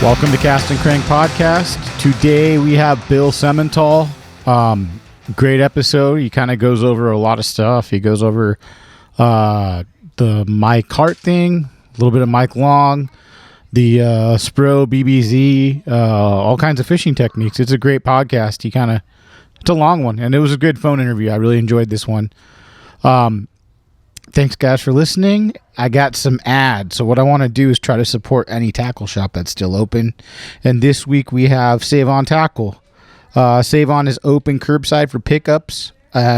Welcome to Cast and Crank Podcast. Today we have Bill Siemantel. Great episode. He kind of goes over a lot of stuff. He goes over the Mike Hart thing, a little bit of Mike Long, the Spro BBZ, all kinds of fishing techniques. It's a great podcast. It's a long one, and it was a good phone interview. I really enjoyed this one. Thanks, guys, for listening. I got some ads. So what I want to do is try to support any tackle shop that's still open. And this week we have Save On Tackle. Save On is open curbside for pickups,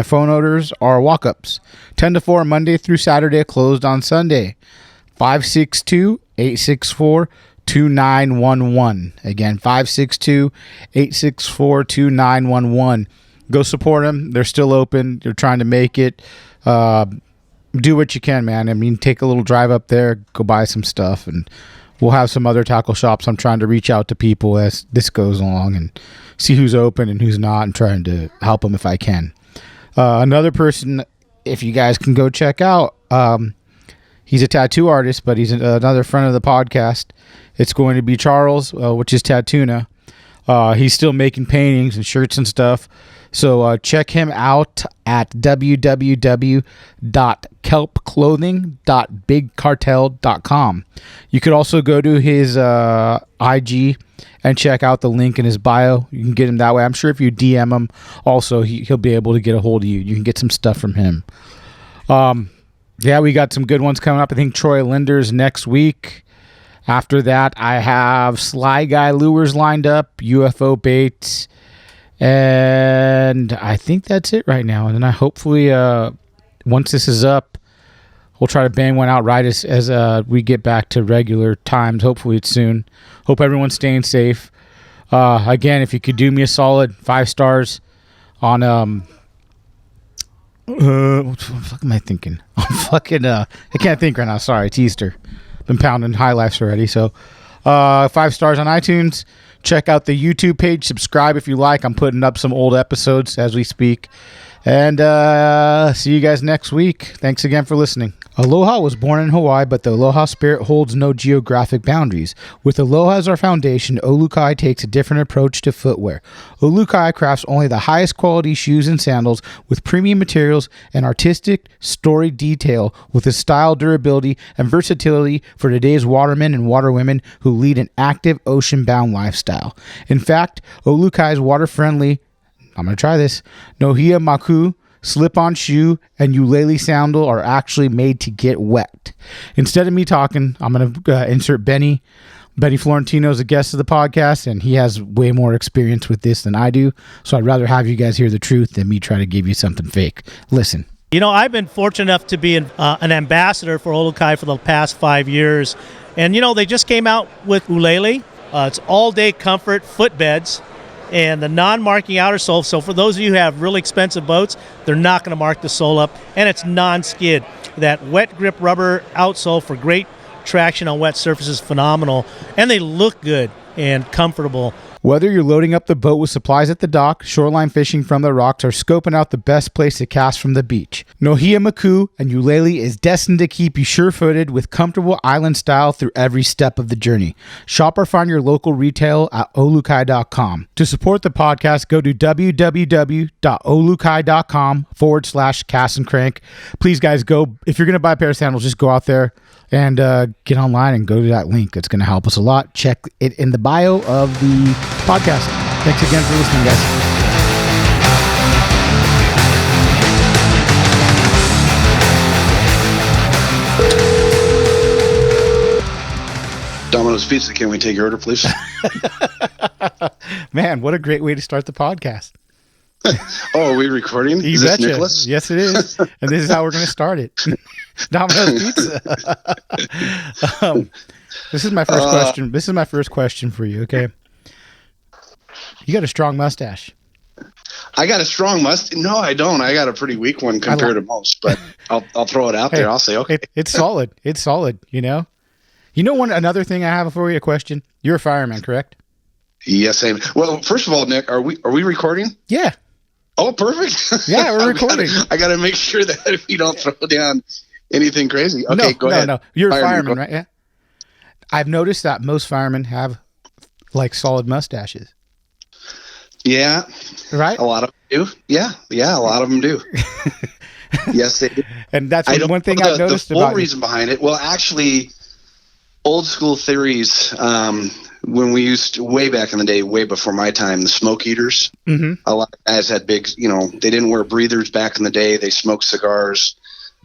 phone orders, or walk-ups. 10 to 4 Monday through Saturday, closed on Sunday. 562-864-2911. Again, 562-864-2911. Go support them. They're still open. They're trying to make it. Do what you can, man. I mean, take a little drive up there, go buy some stuff, and we'll have some other tackle shops. I'm trying to reach out to people as this goes along and see who's open and who's not, and trying to help them if I can. Another person, if you guys can go check out, he's a tattoo artist, but he's another friend of the podcast. It's going to be Charles, which is Tattoona. He's still making paintings and shirts and stuff. So check him out at www.kelpclothing.bigcartel.com. You could also go to his IG and check out the link in his bio. You can get him that way. I'm sure if you DM him, also he'll be able to get a hold of you. You can get some stuff from him. Yeah, we got some good ones coming up. I think Troy Linder's next week. After that, I have Sly Guy Lures lined up, UFO baits. And I think that's it right now. And then I hopefully, once this is up, we'll try to bang one out right as we get back to regular times. Hopefully it's soon. Hope everyone's staying safe. Again, if you could do me a solid 5 stars on, what the fuck am I thinking? I can't think right now. Sorry, it's Easter. Been pounding high lifes already. So 5 stars on iTunes. Check out the YouTube page. Subscribe if you like. I'm putting up some old episodes as we speak. And see you guys next week. Thanks again for listening. Aloha was born in Hawaii, but the Aloha spirit holds no geographic boundaries. With Aloha as our foundation, Olukai takes a different approach to footwear. Olukai crafts only the highest quality shoes and sandals with premium materials and artistic story detail with a style, durability, and versatility for today's watermen and waterwomen who lead an active ocean-bound lifestyle. In fact, Olukai's water-friendly, I'm going to try this, Nohia Maku slip-on shoe and ukulele sandal are actually made to get wet. Instead of me talking, I'm going to insert Benny. Benny Florentino is a guest of the podcast, and he has way more experience with this than I do. So I'd rather have you guys hear the truth than me try to give you something fake. Listen. You know, I've been fortunate enough to be an ambassador for Olukai for the past 5 years. And, you know, they just came out with ukulele. It's all-day comfort footbeds. And the non-marking outer sole, so for those of you who have really expensive boats, they're not going to mark the sole up, and it's non-skid. That wet grip rubber outsole for great traction on wet surfaces, phenomenal, and they look good and comfortable. Whether you're loading up the boat with supplies at the dock, shoreline fishing from the rocks, or scoping out the best place to cast from the beach, Nohia Maku and ukulele is destined to keep you sure-footed with comfortable island style through every step of the journey. Shop or find your local retail at olukai.com. To support the podcast, go to www.olukai.com/cast and crank. Please, guys, go. If you're going to buy a pair of sandals, just go out there and get online and go to that link. It's going to help us a lot. Check it in the bio of the podcast. Thanks again for listening, guys. Domino's Pizza, can we take your order, please? Man, what a great way to start the podcast. Oh, are we recording? Is this Nicholas? Yes, it is. And this is how we're going to start it. Domino's Pizza. This is my first question. This is my first question for you, okay? You got a strong mustache. I got a strong mustache. No, I don't. I got a pretty weak one compared to most, but I'll throw it out there. I'll say, okay. It's solid. It's solid, you know? You know another thing I have for you, a question? You're a fireman, correct? Yes, I am. Well, first of all, Nick, are we recording? Yeah. Oh, perfect. Yeah, we're recording. I got to make sure that we don't throw down anything crazy. Okay, go ahead. No. You're a fireman, right? Yeah. I've noticed that most firemen have like solid mustaches. Yeah. Right? A lot of them do. Yeah. A lot of them do. Yes, they do. And that's one thing know I've noticed the full about reason behind it. Well, actually, old school theories, when we used to, way back in the day, way before my time, the smoke eaters, a lot of guys had big, they didn't wear breathers back in the day. They smoked cigars.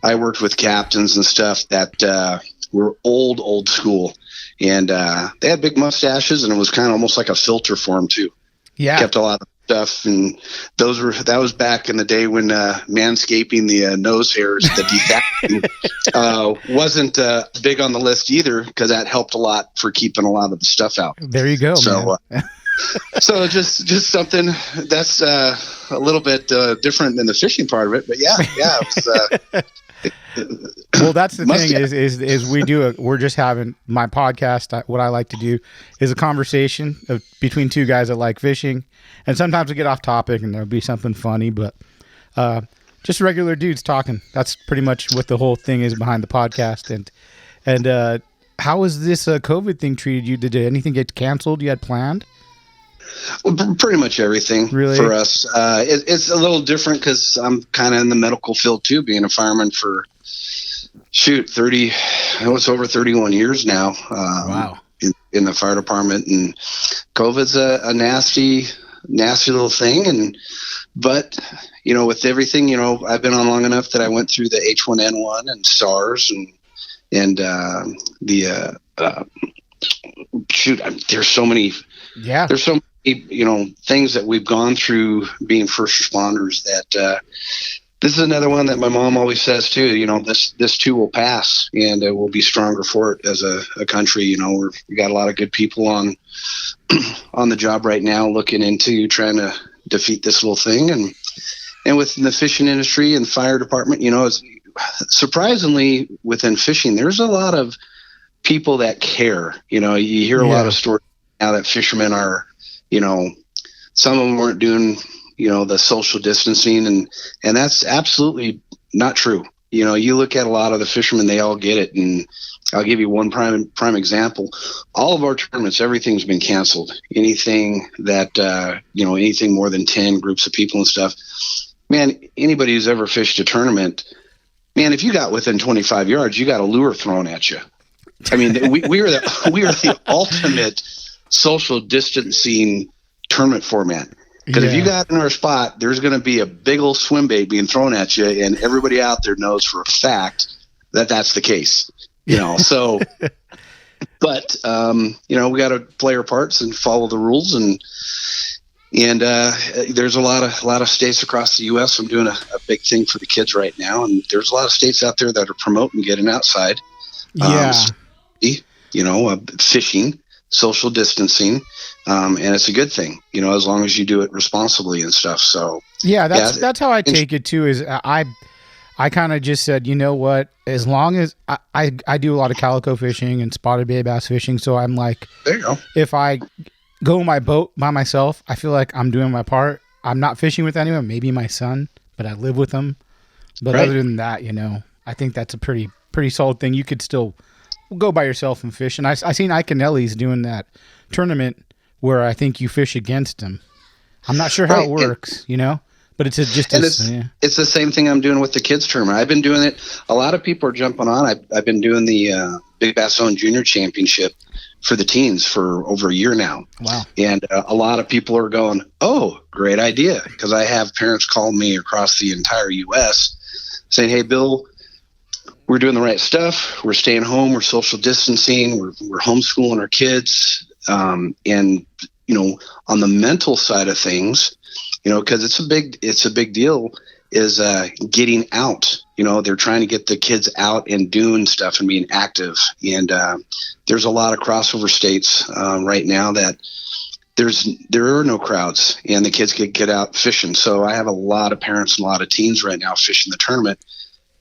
I worked with captains and stuff that were old school, and they had big mustaches, and it was kind of almost like a filter for them too. Yeah. Kept a lot of stuff, and that was back in the day when manscaping the nose hairs, the defacing, wasn't big on the list either, because that helped a lot for keeping a lot of the stuff out. There you go. So, so just something that's a little bit different than the fishing part of it, but yeah, it was, well, that's the thing is we're just having my podcast. What I like to do is a conversation between two guys that like fishing, and sometimes we get off topic and there'll be something funny, but just regular dudes talking. That's pretty much what the whole thing is behind the podcast. And how was this COVID thing treated you? Did anything get canceled you had planned? Well, pretty much everything for us. It's a little different because I'm kind of in the medical field too, being a fireman for 30, it's over 31 years now. Wow. In the fire department, and COVID's a nasty little thing. But with everything, I've been on long enough that I went through the H1N1 and SARS and there's so many. Yeah. There's so many, things that we've gone through being first responders that this is another one that my mom always says too. This too will pass, and we'll be stronger for it as a country. We got a lot of good people on the job right now, looking into trying to defeat this little thing. And within the fishing industry and fire department, it's surprisingly within fishing, there's a lot of people that care. You hear a lot of stories now that fishermen are, some of them weren't doing, the social distancing, and that's absolutely not true. You look at a lot of the fishermen, they all get it. And I'll give you one prime example. All of our tournaments, everything's been canceled. Anything that, anything more than 10 groups of people and stuff, man, anybody who's ever fished a tournament, man, if you got within 25 yards, you got a lure thrown at you. I mean, we are the ultimate social distancing tournament format. Because if you got in our spot, there's going to be a big old swim bait being thrown at you, and everybody out there knows for a fact that that's the case. So, but we got to play our parts and follow the rules, and there's a lot of states across the U.S. I'm doing a big thing for the kids right now, and there's a lot of states out there that are promoting getting outside. Fishing, social distancing, and it's a good thing, as long as you do it responsibly and stuff. So that's how I take it too. Is I kind of just said, what, as long as I do a lot of calico fishing and spotted bay bass fishing, so I'm like, there you go. If I go in my boat by myself, I feel like I'm doing my part. I'm not fishing with anyone, maybe my son, but I live with him. But other than that, I think that's a pretty solid thing. You could still go by yourself and fish. And I seen Ike Nelly's doing that tournament where I think you fish against him. I'm not sure how it works, but it's it's the same thing I'm doing with the kids tournament. I've been doing it. A lot of people are jumping on. I've been doing the Big Bass Zone Junior Championship for the teens for over a year now. Wow. And a lot of people are going, oh, great idea. Because I have parents call me across the entire U.S. saying, hey, Bill, we're doing the right stuff. We're staying home. We're social distancing. We're homeschooling our kids. And, on the mental side of things, because it's a big deal, is getting out. They're trying to get the kids out and doing stuff and being active. And there's a lot of crossover states right now that there are no crowds, and the kids can get out fishing. So I have a lot of parents and a lot of teens right now fishing the tournament,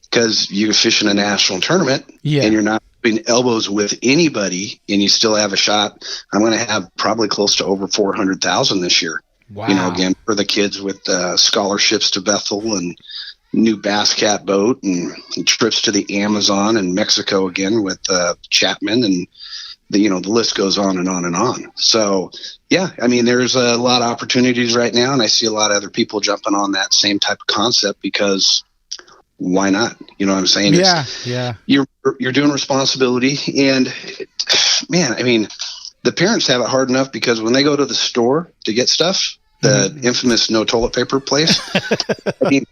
because you fish in a national tournament and you're not rubbing elbows with anybody, and you still have a shot. I'm going to have probably close to over 400,000 this year. Wow. Again, for the kids with scholarships to Bethel and new Bass Cat boat and trips to the Amazon and Mexico again with Chapman. And the list goes on and on and on. So yeah, I mean, there's a lot of opportunities right now, and I see a lot of other people jumping on that same type of concept because why not? You know what I'm saying? Yeah. You're doing responsibility, and man, I mean, the parents have it hard enough because when they go to the store to get stuff, the infamous no toilet paper place, I mean,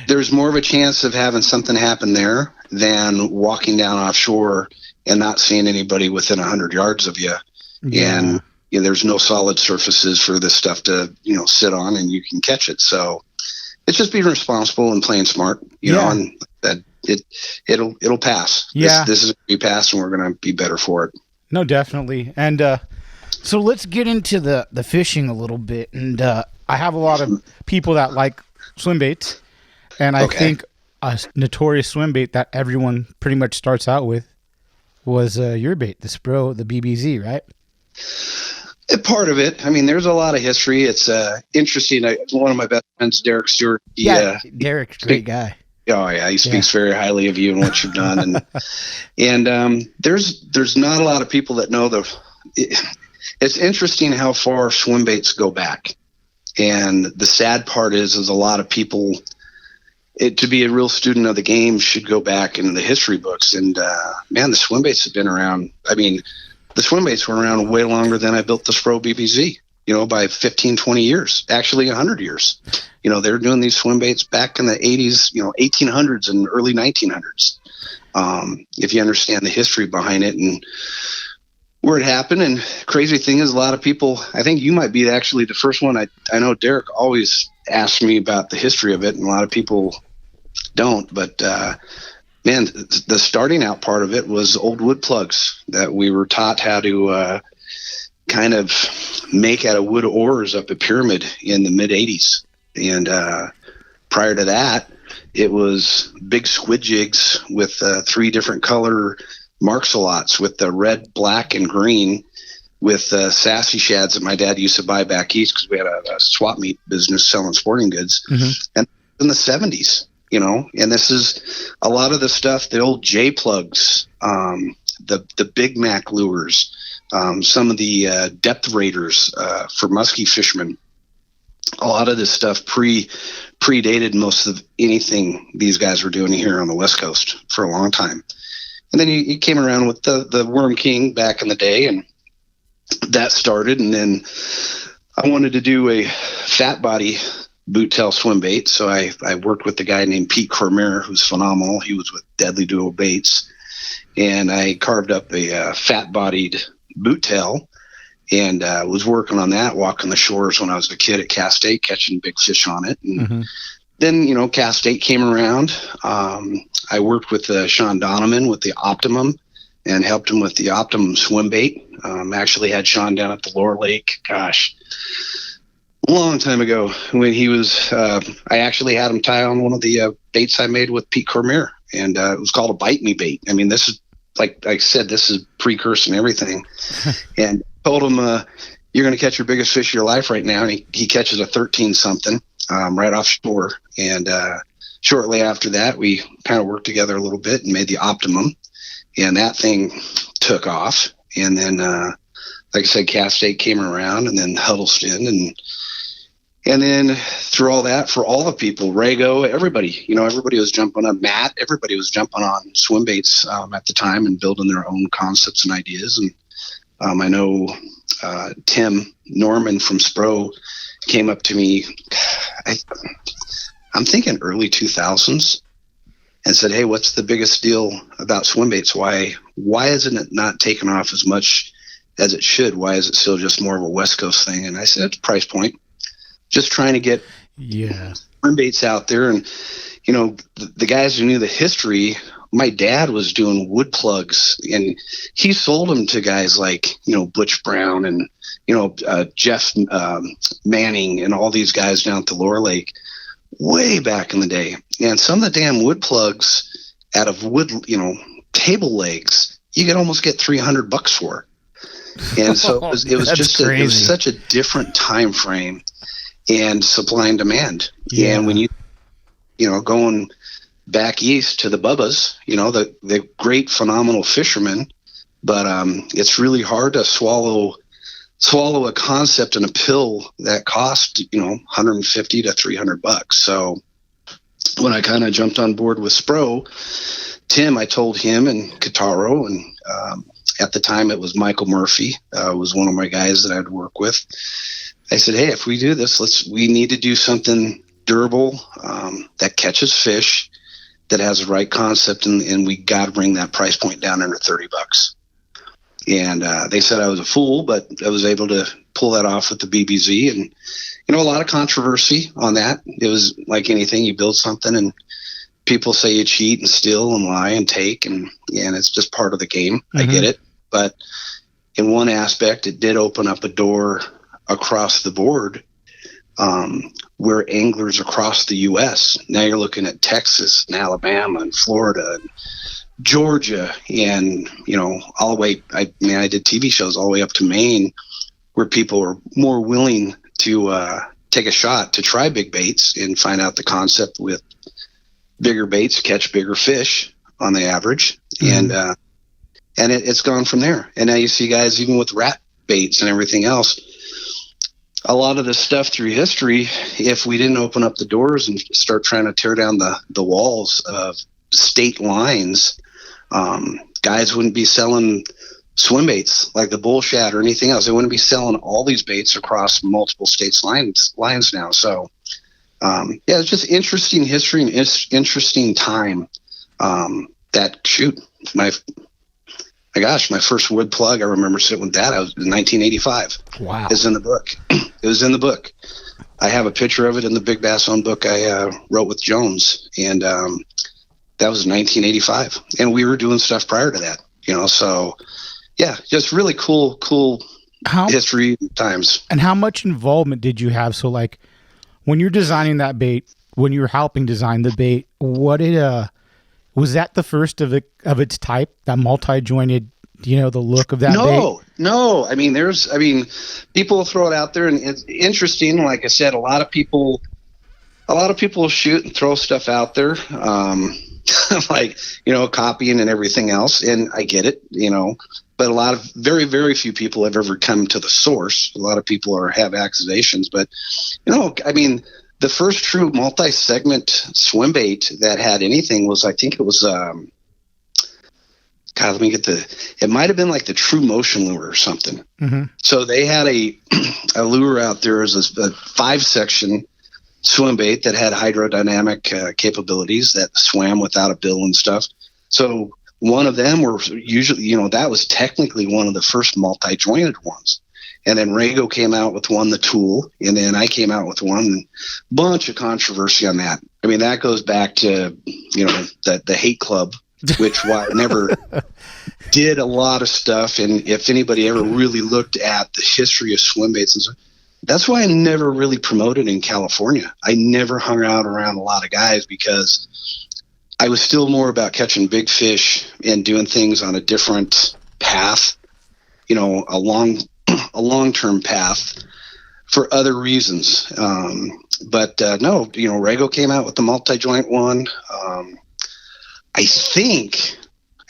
there's more of a chance of having something happen there than walking down offshore and not seeing anybody within 100 yards of you. Yeah. And there's no solid surfaces for this stuff to, sit on, and you can catch it. So it's just being responsible and playing smart, know, and that it'll pass. Yeah. This is going to be passed, and we're going to be better for it. No, definitely. And, so let's get into the fishing a little bit. And I have a lot of people that like swim baits. And I think a notorious swim bait that everyone pretty much starts out with was your bait, the Spro, the BBZ, right? A part of it. I mean, there's a lot of history. It's interesting. One of my best friends, Derek Stewart. Derek's a great guy. Oh yeah, he speaks very highly of you and what you've done. And there's not a lot of people that know it's interesting how far swim baits go back. And the sad part is a lot of people, to be a real student of the game, should go back in the history books. And man, the swim baits have been around. I mean, the swim baits were around way longer than I built the Spro BBZ, by 15, 20 years, actually 100 years. They're doing these swim baits back in the 80s, 1800s and early 1900s. If you understand the history behind it and where it happened. And crazy thing is, a lot of people, I think you might be actually the first one. I know Derek always asks me about the history of it, and a lot of people don't. But man, the starting out part of it was old wood plugs that we were taught how to kind of make out of wood oars up a pyramid in the mid 80s. And prior to that, it was big squid jigs with 3 different color Marks-a-Lots with the red, black, and green, with sassy shads that my dad used to buy back east because we had a swap meet business selling sporting goods. And in the 70s, and this is a lot of the stuff, the old J plugs, the Big Mac lures, some of the depth raiders for muskie fishermen. A lot of this stuff predated most of anything these guys were doing here on the West Coast for a long time. And then he came around with the Worm King back in the day, and that started. And then I wanted to do a fat body boot tail swim bait. So I worked with the guy named Pete Cormier, who's phenomenal. He was with Deadly Duo Baits. And I carved up a fat bodied boot tail and was working on that, walking the shores when I was a kid at Cass State, catching big fish on it. And then, Cass State came around. I worked with Sean Donovan with the Optimum and helped him with the Optimum swim bait. Actually had Sean down at the Lower Lake, gosh, a long time ago when he was, I actually had him tie on one of the baits I made with Pete Cormier, and it was called a Bite Me bait. I mean, this is, like I said, this is precursor and everything. And told him, you're going to catch your biggest fish of your life right now. And he catches a 13 something right offshore. And shortly after that, we kind of worked together a little bit and made the Optimum. And that thing took off. And then, like I said, Cass State came around, and then Huddleston. And then through all that, for all the people, Rago, everybody, everybody was jumping on Matt. Everybody was jumping on swim baits at the time and building their own concepts and ideas. And I know Tim Norman from Spro came up to me, I'm thinking early 2000s, and said, hey, what's the biggest deal about swim baits? Why isn't it not taking off as much as it should? Why is it still just more of a West Coast thing? And I said, it's price point. Just trying to get swim baits out there. And, the guys who knew the history, my dad was doing wood plugs, and he sold them to guys like, Butch Brown and, Jeff Manning and all these guys down at the Lower Lake way back in the day. And some of the damn wood plugs out of wood, table legs, you could almost get $300 for. And so it was just it was such a different time frame and supply and demand. Yeah. And when you going back east to the Bubbas, the great phenomenal fishermen but it's really hard to swallow a concept and a pill that cost, $150 to $300. So when I kind of jumped on board with Spro, Tim, I told him and Kataro, and at the time it was Michael Murphy, was one of my guys that I'd work with. I said, hey, if we do this, we need to do something durable, that catches fish, that has the right concept, and we got to bring that price point down under $30. And they said I was a fool, but I was able to pull that off with the BBZ. And, a lot of controversy on that. It was like anything, you build something and people say you cheat and steal and lie and take, and it's just part of the game. Mm-hmm. I get it. But in one aspect, it did open up a door across the board, where anglers across the U.S., now you're looking at Texas and Alabama and Florida and Georgia, and all the way. I did TV shows all the way up to Maine, where people are more willing to take a shot to try big baits and find out the concept with bigger baits catch bigger fish on the average, mm-hmm. and it's gone from there. And now you see guys even with rat baits and everything else. A lot of this stuff through history, if we didn't open up the doors and start trying to tear down the walls of state lines, guys wouldn't be selling swim baits like the bull shad or anything else. They wouldn't be selling all these baits across multiple states lines now. So, it's just interesting history and interesting time. My first wood plug, I remember sitting with that. I was in 1985. Wow. It's in the book. It was in the book. I have a picture of it in the Big Bass Owned book I wrote with Jones. And that was 1985. And we were doing stuff prior to that, so yeah, just really cool history times. And how much involvement did you have? So like when you're designing that bait, when you're helping design the bait, was that the first of its type, that multi-jointed, the look of that bait? No. People throw it out there, and it's interesting. Like I said, a lot of people shoot and throw stuff out there, like, copying and everything else. And I get it, but a lot of very, very few people have ever come to the source. A lot of people have accusations, but, the first true multi-segment swim bait that had anything was, I think it was, it might have been like the True Motion lure or something. Mm-hmm. So they had a lure out there as a 5-section swim bait that had hydrodynamic capabilities that swam without a bill and stuff. So one of them were usually, that was technically one of the first multi-jointed ones. And then Rago came out with one, the Tool, and then I came out with one. Bunch of controversy on that. That goes back to, the hate club, which why I never did a lot of stuff. And if anybody ever really looked at the history of swim baits and stuff, that's why I never really promoted in California. I never hung out around a lot of guys because I was still more about catching big fish and doing things on a different path, a long-term path for other reasons. But Rago came out with the multi-joint one. I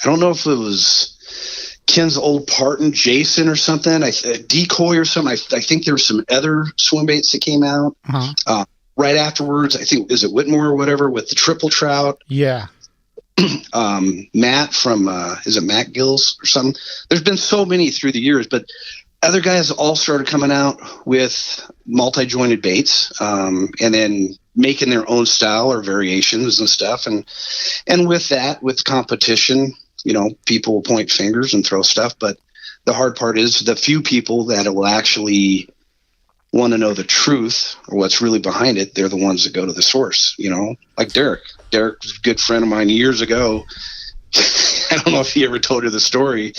don't know if it was Ken's old partner, Jason or something, Decoy or something. I think there were some other swim baits that came out. Uh-huh. Right afterwards, I think, is it Whitmore or whatever, with the triple trout? Yeah. Matt from, is it Matt Gills or something? There's been so many through the years, but other guys all started coming out with multi-jointed baits, and then making their own style or variations and stuff. And with that, with competition, people will point fingers and throw stuff. But the hard part is the few people that will actually want to know the truth or what's really behind it, they're the ones that go to the source, like Derek. Derek was a good friend of mine years ago. I don't know if he ever told you the story,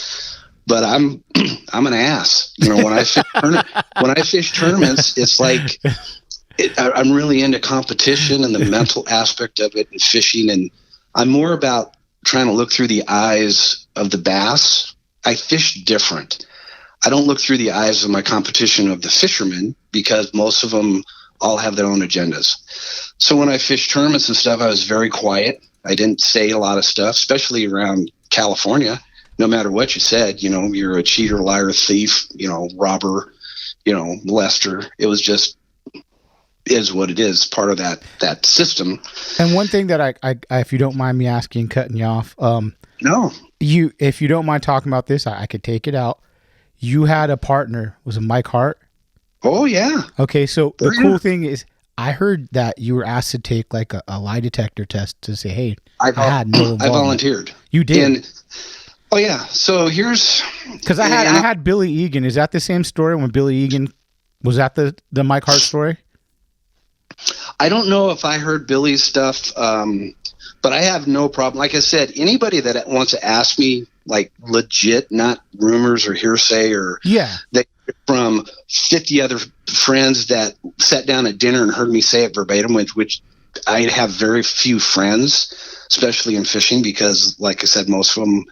but I'm an ass. When I fish tournaments, it's like I'm really into competition and the mental aspect of it and fishing, and I'm more about trying to look through the eyes of the bass. I fish different. I don't look through the eyes of my competition of the fishermen because most of them all have their own agendas. So when I fish tournaments and stuff, I was very quiet. I didn't say a lot of stuff, especially around California. no matter what you said, you're a cheater, liar, thief, robber, molester. It was just is what it is, part of that system. And one thing that I if you don't mind me asking, cutting you off, no, if you don't mind talking about this, I could take it out. You had a partner, was it Mike Hart? Oh yeah. Okay, so the cool thing is, I heard that you were asked to take like a lie detector test to say, hey, I had no involvement. I volunteered. You did. Oh yeah. So here's because I had Billy Egan. Is that the same story when Billy Egan was that the Mike Hart story? I don't know if I heard Billy's stuff, but I have no problem. Like I said, anybody that wants to ask me, like legit, not rumors or hearsay or that from 50 other friends that sat down at dinner and heard me say it verbatim, which I have very few friends, especially in fishing, because like I said, most of them,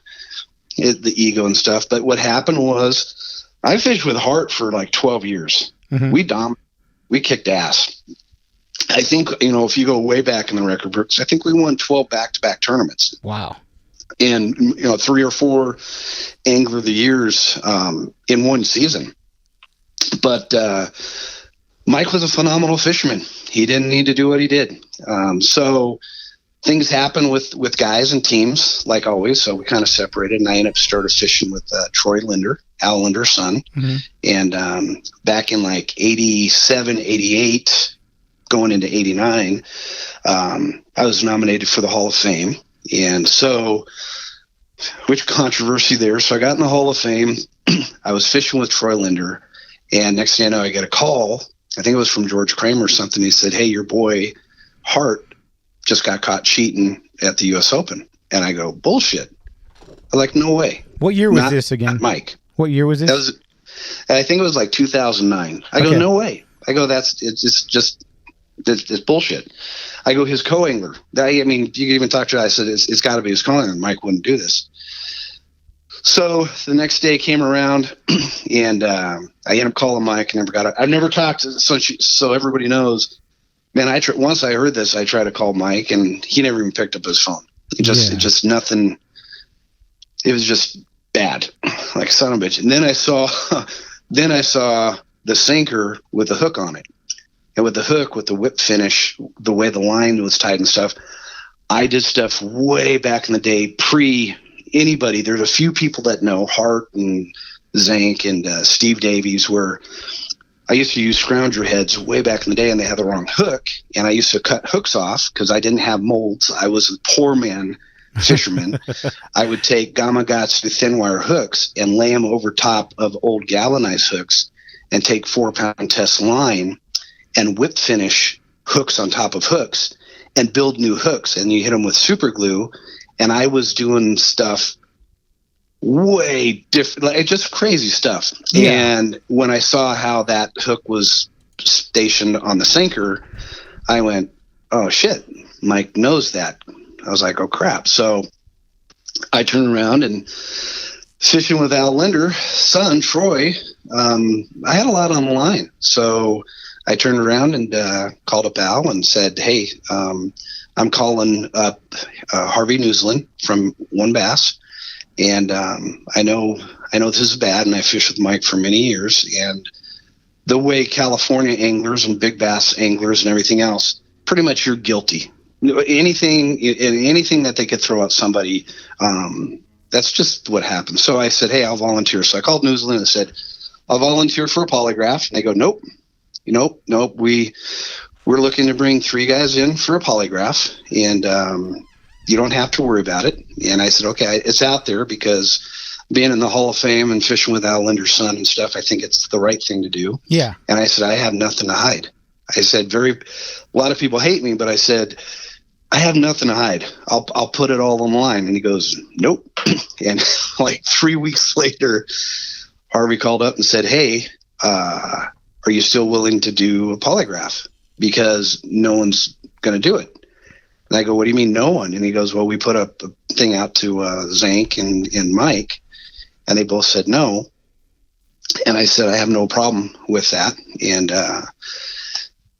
the ego and stuff. But what happened was I fished with Hart for like 12 years. Mm-hmm. We kicked ass. I think, if you go way back in the record books, I think we won 12 back-to-back tournaments. Wow. And, 3 or 4 Angler of the Years in one season. But Mike was a phenomenal fisherman. He didn't need to do what he did. So things happen with guys and teams, like always. So we kind of separated, and I ended up started fishing with Troy Linder, Al Linder's son. Mm-hmm. And back in like 87, 88, going into 89, I was nominated for the Hall of Fame. And so, which controversy there. So I got in the Hall of Fame. I was fishing with Troy Linder. And next thing I know, I get a call. I think it was from George Kramer or something. He said, hey, your boy Hart just got caught cheating at the U.S. Open. And I go, bullshit. I'm like, no way. What year was this again? Mike. What year was this? I think it was like 2009. I go, no way. I go, it's bullshit. I go, his co-angler. I mean, you can even talk to her. I said, it's got to be his co-angler. Mike wouldn't do this. So the next day came around, and I ended up calling Mike. I've never talked to, so everybody knows. Man, once I heard this, I tried to call Mike, and he never even picked up his phone. It just nothing. It was just bad, like a son of a bitch. And then I saw the sinker with the hook on it. And with the hook, with the whip finish, the way the line was tied and stuff, I did stuff way back in the day, pre anybody. There's a few people that know, Hart and Zank and Steve Davies, where I used to use scrounger heads way back in the day, and they had the wrong hook. And I used to cut hooks off because I didn't have molds. I was a poor man fisherman. I would take Gamakatsu thin wire hooks and lay them over top of old galvanized hooks and take 4-pound test line and whip finish hooks on top of hooks and build new hooks. And you hit them with super glue. And I was doing stuff way different, like just crazy stuff. Yeah. And when I saw how that hook was stationed on the sinker, I went, oh shit, Mike knows that. I was like, oh crap. So I turned around and fishing with Al Linder's son, Troy, I had a lot on the line. So I turned around and called up Al and said, hey, I'm calling up Harvey Newsland from One Bass. And I know this is bad, and I fished with Mike for many years. And the way California anglers and big bass anglers and everything else, pretty much you're guilty. Anything that they could throw at somebody, that's just what happens. So I said, hey, I'll volunteer. So I called Newsland and said, I'll volunteer for a polygraph. And they go, nope. We're looking to bring 3 guys in for a polygraph, and you don't have to worry about it. And I said, okay, it's out there because being in the Hall of Fame and fishing with Al Linder's son and stuff, I think it's the right thing to do. Yeah. And I said, I have nothing to hide. I said, a lot of people hate me, but I said, I have nothing to hide. I'll put it all on the line. And he goes, nope. And like 3 weeks later, Harvey called up and said, hey, are you still willing to do a polygraph? Because no one's going to do it. And I go, what do you mean no one? And he goes, well, we put up a thing out to Zank and Mike, and they both said no. And I said, I have no problem with that. And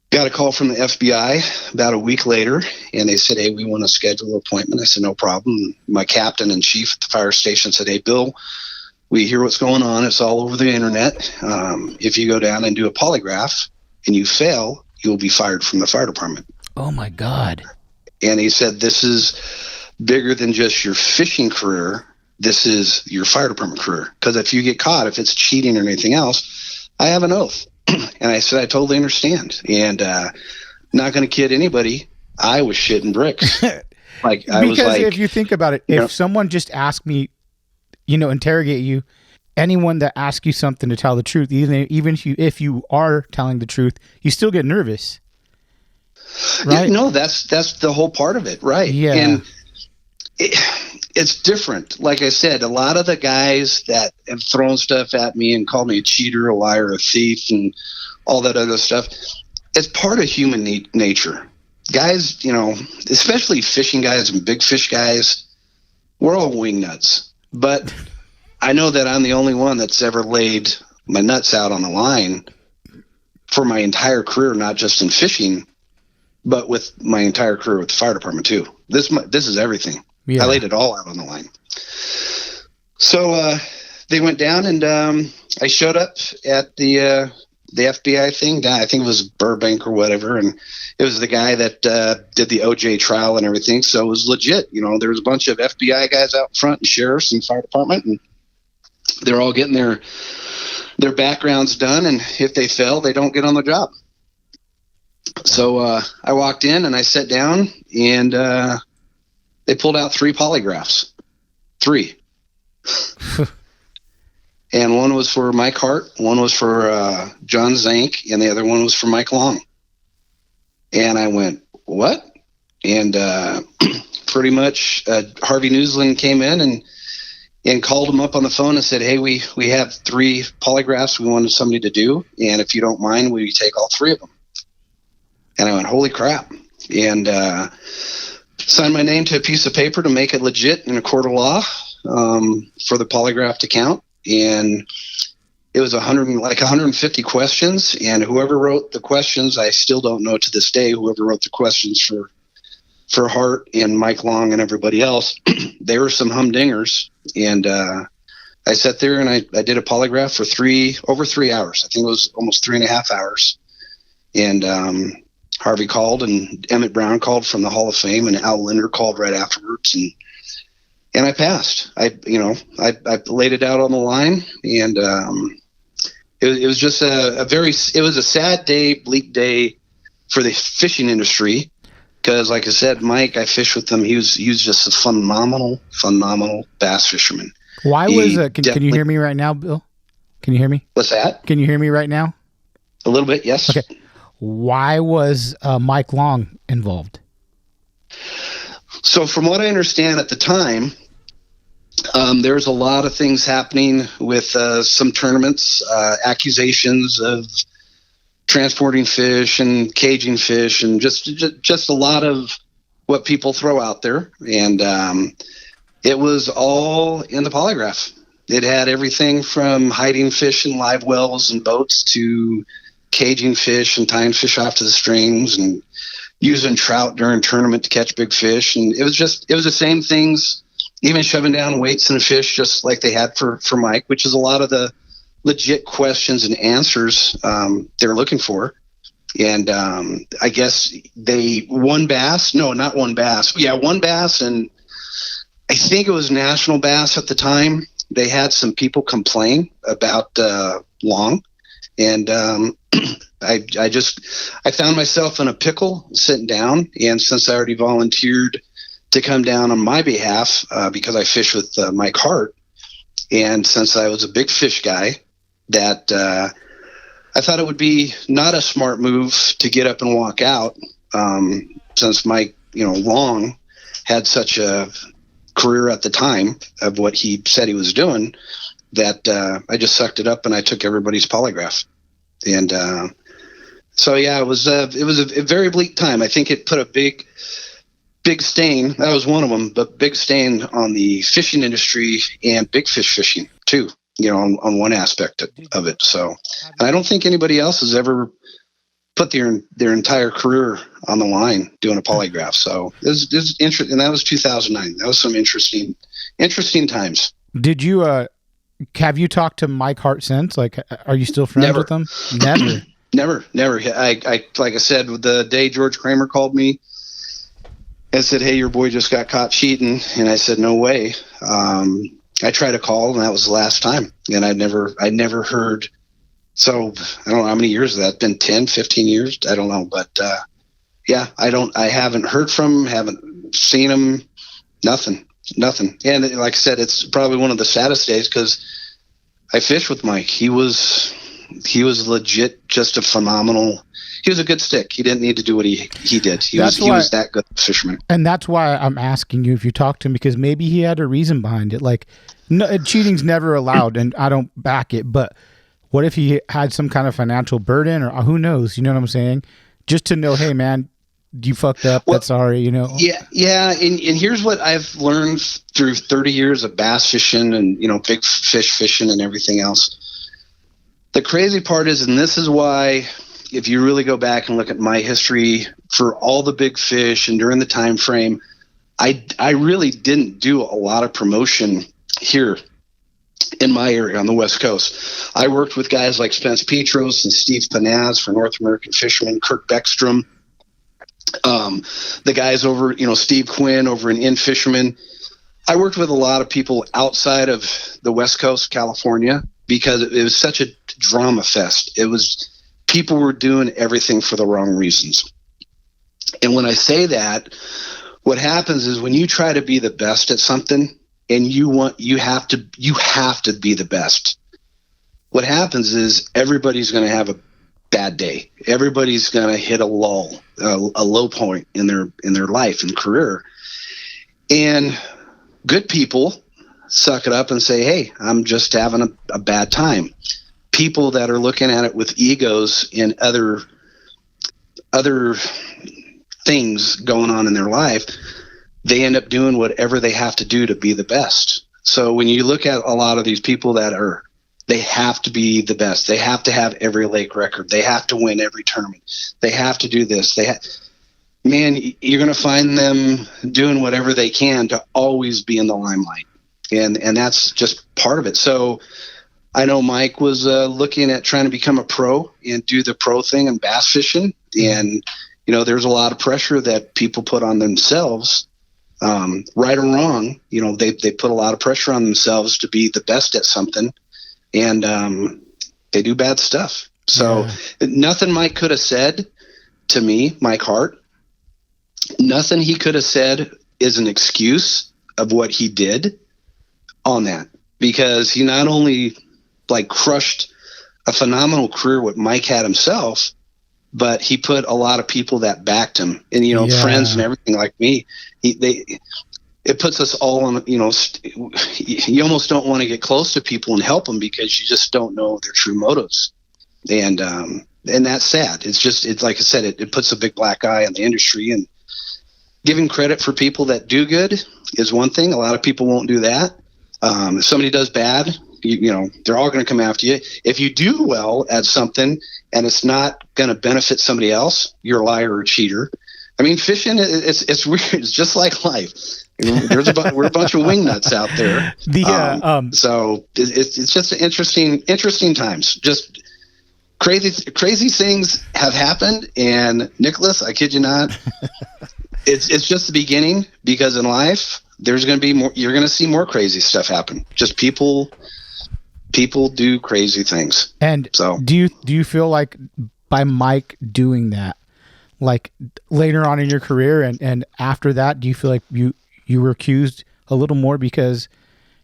got a call from the FBI about a week later, and they said, hey, we want to schedule an appointment. I said, no problem. My captain and chief at the fire station said, hey, Bill, we hear what's going on. It's all over the internet. If you go down and do a polygraph and you fail, you'll be fired from the fire department. Oh, my God. And he said, this is bigger than just your fishing career. This is your fire department career. Because if you get caught, if it's cheating or anything else, I have an oath. And I said, I totally understand. And not going to kid anybody, I was shitting bricks. Because if you think about it, if someone just asked me, interrogate you, anyone that asks you something to tell the truth, even if you are telling the truth, you still get nervous. Right? Yeah, no, that's the whole part of it. Right. Yeah. And it's different. Like I said, a lot of the guys that have thrown stuff at me and called me a cheater, a liar, a thief, and all that other stuff, it's part of human nature. Guys, especially fishing guys and big fish guys, we're all wing nuts. But I know that I'm the only one that's ever laid my nuts out on the line for my entire career, not just in fishing, but with my entire career with the fire department too. This is everything. Yeah. I laid it all out on the line. So they went down, and I showed up at the FBI thing. I think it was Burbank or whatever, and it was the guy that did the OJ trial and everything. So it was legit. There was a bunch of FBI guys out front, and sheriffs and fire department, and they're all getting their backgrounds done. And if they fail, they don't get on the job. So I walked in and I sat down, and they pulled out 3 polygraphs. 3. And one was for Mike Hart, one was for John Zank, and the other one was for Mike Long. And I went, what? And pretty much Harvey Newsland came in and called him up on the phone and said, hey, we have 3 polygraphs we wanted somebody to do, and if you don't mind, will you take all 3 of them? And I went, holy crap. And signed my name to a piece of paper to make it legit in a court of law for the polygraph to count. And it was 150 questions, and whoever wrote the questions, I still don't know to this day, whoever wrote the questions for Hart and Mike Long and everybody else, they were some humdingers. And I sat there and I did a polygraph for over 3 hours. I think it was almost 3.5 hours. And Harvey called, and Emmett Brown called from the Hall of Fame, and Al Linder called right afterwards, and I passed. I laid it out on the line, and it was just it was a sad day, bleak day for the fishing industry, because, like I said, Mike, I fished with him. He was just a phenomenal bass fisherman. Why was can you hear me right now, Bill? Can you hear me? What's that? Can you hear me right now? A little bit, yes. Okay. Why was Mike Long involved? So from what I understand at the time, there was a lot of things happening with some tournaments, accusations of transporting fish and caging fish, and just a lot of what people throw out there. And it was all in the polygraph. It had everything from hiding fish in live wells and boats to caging fish and tying fish off to the strings and using trout during tournament to catch big fish. And it was the same things, even shoving down weights in a fish, just like they had for Mike, which is a lot of the legit questions and answers they're looking for. And I guess one bass, and I think it was National Bass at the time. They had some people complain about Long. And I found myself in a pickle sitting down, and since I already volunteered to come down on my behalf because I fish with Mike Hart, and since I was a big fish guy, that I thought it would be not a smart move to get up and walk out, since Mike, Long had such a career at the time of what he said he was doing, that I just sucked it up and I took everybody's polygraph. And so yeah, it was a very bleak time. I think it put a big stain. That was one of them, but big stain on the fishing industry and big fish fishing too. On one aspect of it. So, and I don't think anybody else has ever put their entire career on the line doing a polygraph. So this interesting, and that was 2009. That was some interesting times. Did you have you talked to Mike Hart since? Like, are you still friends with him? Never. Never. I like I said, the day George Kramer called me and said, "Hey, your boy just got caught cheating," and I said, "No way." I tried to call, and that was the last time, and I never heard. So I don't know how many years that been, 10, 15 years. I don't know. But, yeah, I haven't heard from him, haven't seen him, nothing. And like I said, it's probably one of the saddest days because I fished with Mike. He was legit, just a phenomenal, he was a good stick. He didn't need to do what he did. He was that good fisherman. And that's why I'm asking you if you talked to him, because maybe he had a reason behind it. Like, no, cheating's never allowed, and I don't back it, but what if he had some kind of financial burden, or who knows? You know what I'm saying? Just to know, hey, man, you fucked up. Well, that's sorry, you know? Yeah. And here's what I've learned through 30 years of bass fishing and, big fish fishing and everything else. The crazy part is, and this is why, if you really go back and look at my history for all the big fish and during the time frame, I really didn't do a lot of promotion here in my area on the West Coast. I worked with guys like Spence Petros and Steve Panaz for North American Fishermen, Kirk Beckstrom, the guys over, Steve Quinn over in Fisherman. I worked with a lot of people outside of the West Coast, California, because it was such a drama fest. People were doing everything for the wrong reasons. And when I say that, what happens is when you try to be the best at something, and you have to be the best. What happens is everybody's going to have a bad day. Everybody's going to hit a lull, a low point in their life and career. And good people suck it up and say, "Hey, I'm just having a bad time." People that are looking at it with egos and other things going on in their life, they end up doing whatever they have to do to be the best. So when you look at a lot of these people they have to be the best. They have to have every lake record. They have to win every tournament. They have to do this. Man, you're going to find them doing whatever they can to always be in the limelight. And that's just part of it. So I know Mike was looking at trying to become a pro and do the pro thing in bass fishing. And, there's a lot of pressure that people put on themselves. Right or wrong, they put a lot of pressure on themselves to be the best at something, and they do bad stuff. So Nothing Mike could have said to me, Mike Hart, nothing he could have said is an excuse of what he did on that, because he not only crushed a phenomenal career what Mike had himself, but he put a lot of people that backed him, and friends and everything like me. It puts us all on. You almost don't want to get close to people and help them because you just don't know their true motives, and that's sad. It's like I said, it puts a big black eye on the industry. And giving credit for people that do good is one thing. A lot of people won't do that. If somebody does bad, they're all going to come after you. If you do well at something and it's not going to benefit somebody else, you're a liar or a cheater. I mean, fishing, it's weird. It's just like life. We're a bunch of wingnuts out there. So it's just interesting times. Just crazy things have happened. And Nicholas, I kid you not, it's just the beginning, because in life there's going to be more. You're going to see more crazy stuff happen. Just people do crazy things. And so, do you feel like by Mike doing that, like later on in your career and after that, do you feel like you were accused a little more because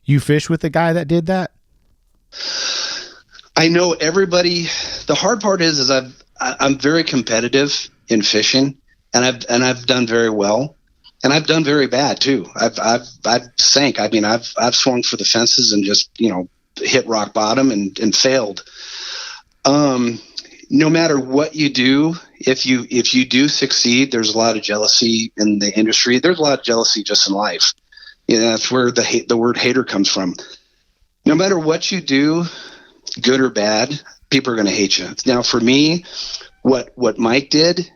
you fished with the guy that did that? I know everybody. The hard part is I'm very competitive in fishing, and I've done very well, and I've done very bad too. I've sank. I mean, I've swung for the fences and just hit rock bottom and failed. No matter what you do, if you do succeed, there's a lot of jealousy in the industry. There's a lot of jealousy just in life. That's where the word hater comes from. No matter what you do, good or bad, people are going to hate you. Now, for me, what Mike did,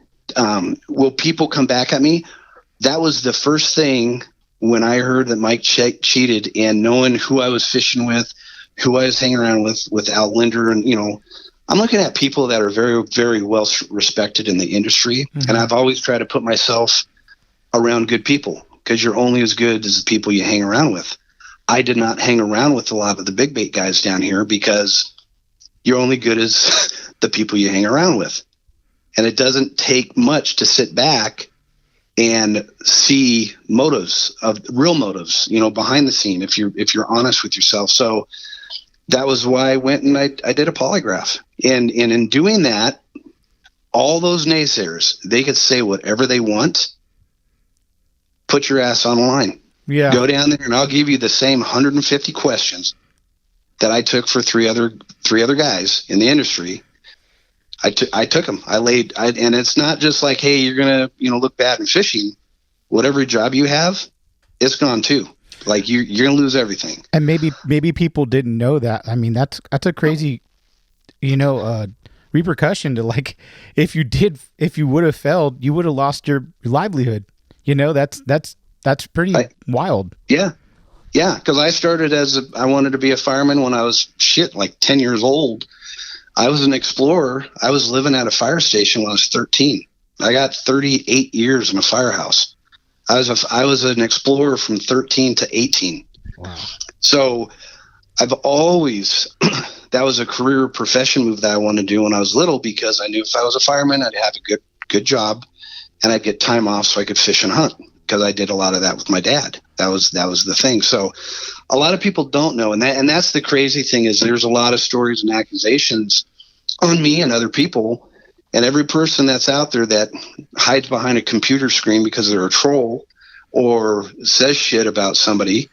will people come back at me? That was the first thing when I heard that Mike cheated, and knowing who I was fishing with, who I was hanging around with Al Linder, and, you know, I'm looking at people that are very, very well respected in the industry. Mm-hmm. And I've always tried to put myself around good people, because you're only as good as the people you hang around with. I did not hang around with a lot of the big bait guys down here, because you're only good as the people you hang around with. And it doesn't take much to sit back and see motives, of real motives, you know, behind the scene, if you're honest with yourself. So that was why I went and I did a polygraph. And in doing that, all those naysayers, they could say whatever they want. Put your ass on the line. Yeah. Go down there and I'll give you the same 150 questions that I took for three other guys in the industry. I took them. And it's not just like, hey, you're going to, you know, look bad in fishing. Whatever job you have, it's gone too. Like you're going to lose everything. And maybe people didn't know that. I mean, that's a crazy, you know, repercussion to, like, if you would have failed, you would have lost your livelihood. You know, that's pretty wild. Yeah. Yeah. Cause I started I wanted to be a fireman when I was like 10 years old. I was an explorer. I was living at a fire station when I was 13. I got 38 years in a firehouse. I was an explorer from 13 to 18. Wow. So I've always, that was a career profession move that I wanted to do when I was little, because I knew if I was a fireman, I'd have a good job and I'd get time off so I could fish and hunt, because I did a lot of that with my dad. That was the thing. So a lot of people don't know. And that's the crazy thing, is there's a lot of stories and accusations on me and other people. And every person that's out there that hides behind a computer screen because they're a troll or says shit about somebody,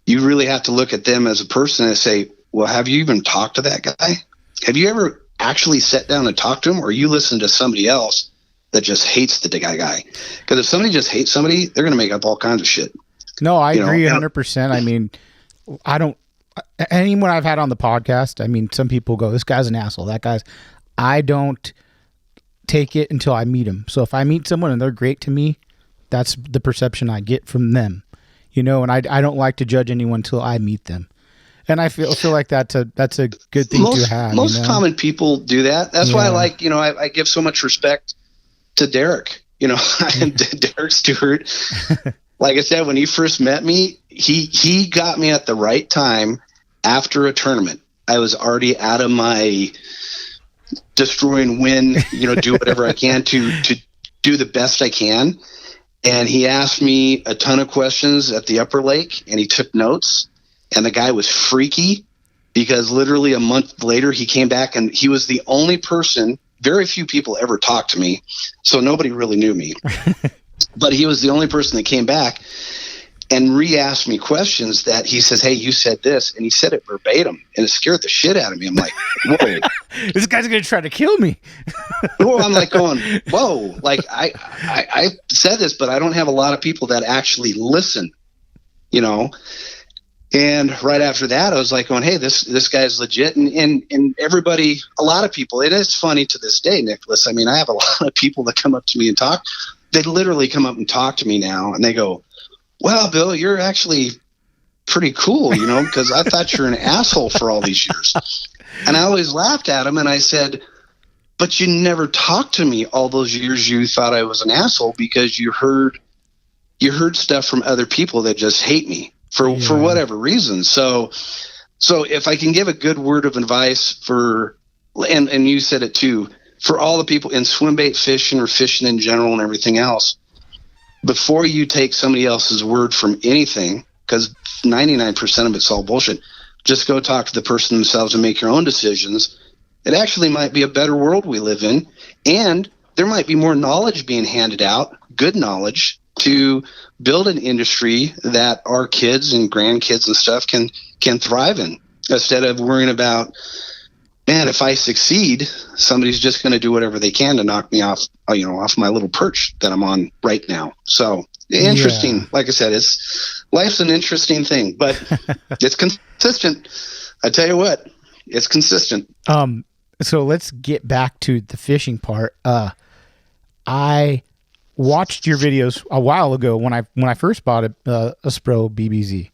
you really have to look at them as a person and say, well, have you even talked to that guy? Have you ever actually sat down and talked to him, or you listen to somebody else that just hates the guy? Because if somebody just hates somebody, they're going to make up all kinds of shit. No, I agree 100%. I mean, anyone I've had on the podcast, I mean, some people go, this guy's an asshole, that guy's, I don't take it until I meet him. So if I meet someone and they're great to me, that's the perception I get from them, you know, and I don't like to judge anyone until I meet them. And I feel like that's a good thing to have. Most common people do that. That's why I like, you know, I give so much respect to Derek, you know, Derek Stewart. Like I said, when he first met me, he got me at the right time after a tournament. I was already out of my destroy and win, you know, do whatever I can to do the best I can. And he asked me a ton of questions at the upper lake, and he took notes. And the guy was freaky, because literally a month later he came back, and he was the only person, very few people ever talked to me, so nobody really knew me. But he was the only person that came back and re-asked me questions that he says, hey, you said this, and he said it verbatim, and it scared the shit out of me. I'm like, whoa. This guy's going to try to kill me. Well, I'm like going, whoa. Like, I said this, but I don't have a lot of people that actually listen, you know. And right after that, I was like going, hey, this guy's legit. And everybody, a lot of people, it is funny to this day, Nicholas. I mean, I have a lot of people that come up to me and talk. They literally come up and talk to me now, and they go, well, Bill, you're actually pretty cool, you know, because I thought you're an asshole for all these years. And I always laughed at them, and I said, but you never talked to me all those years you thought I was an asshole, because you heard stuff from other people that just hate me for whatever reason. So if I can give a good word of advice and you said it too, for all the people in swim bait fishing or fishing in general and everything else, before you take somebody else's word from anything, because 99% of it's all bullshit, just go talk to the person themselves and make your own decisions. It actually might be a better world we live in, and there might be more knowledge being handed out, good knowledge, to build an industry that our kids and grandkids and stuff can thrive in, instead of worrying about, man, if I succeed, somebody's just going to do whatever they can to knock me off, you know, off my little perch that I'm on right now. So interesting. Yeah. Like I said, life's an interesting thing, but it's consistent. I tell you what, it's consistent. So let's get back to the fishing part. I watched your videos a while ago when I first bought a Spro BBZ,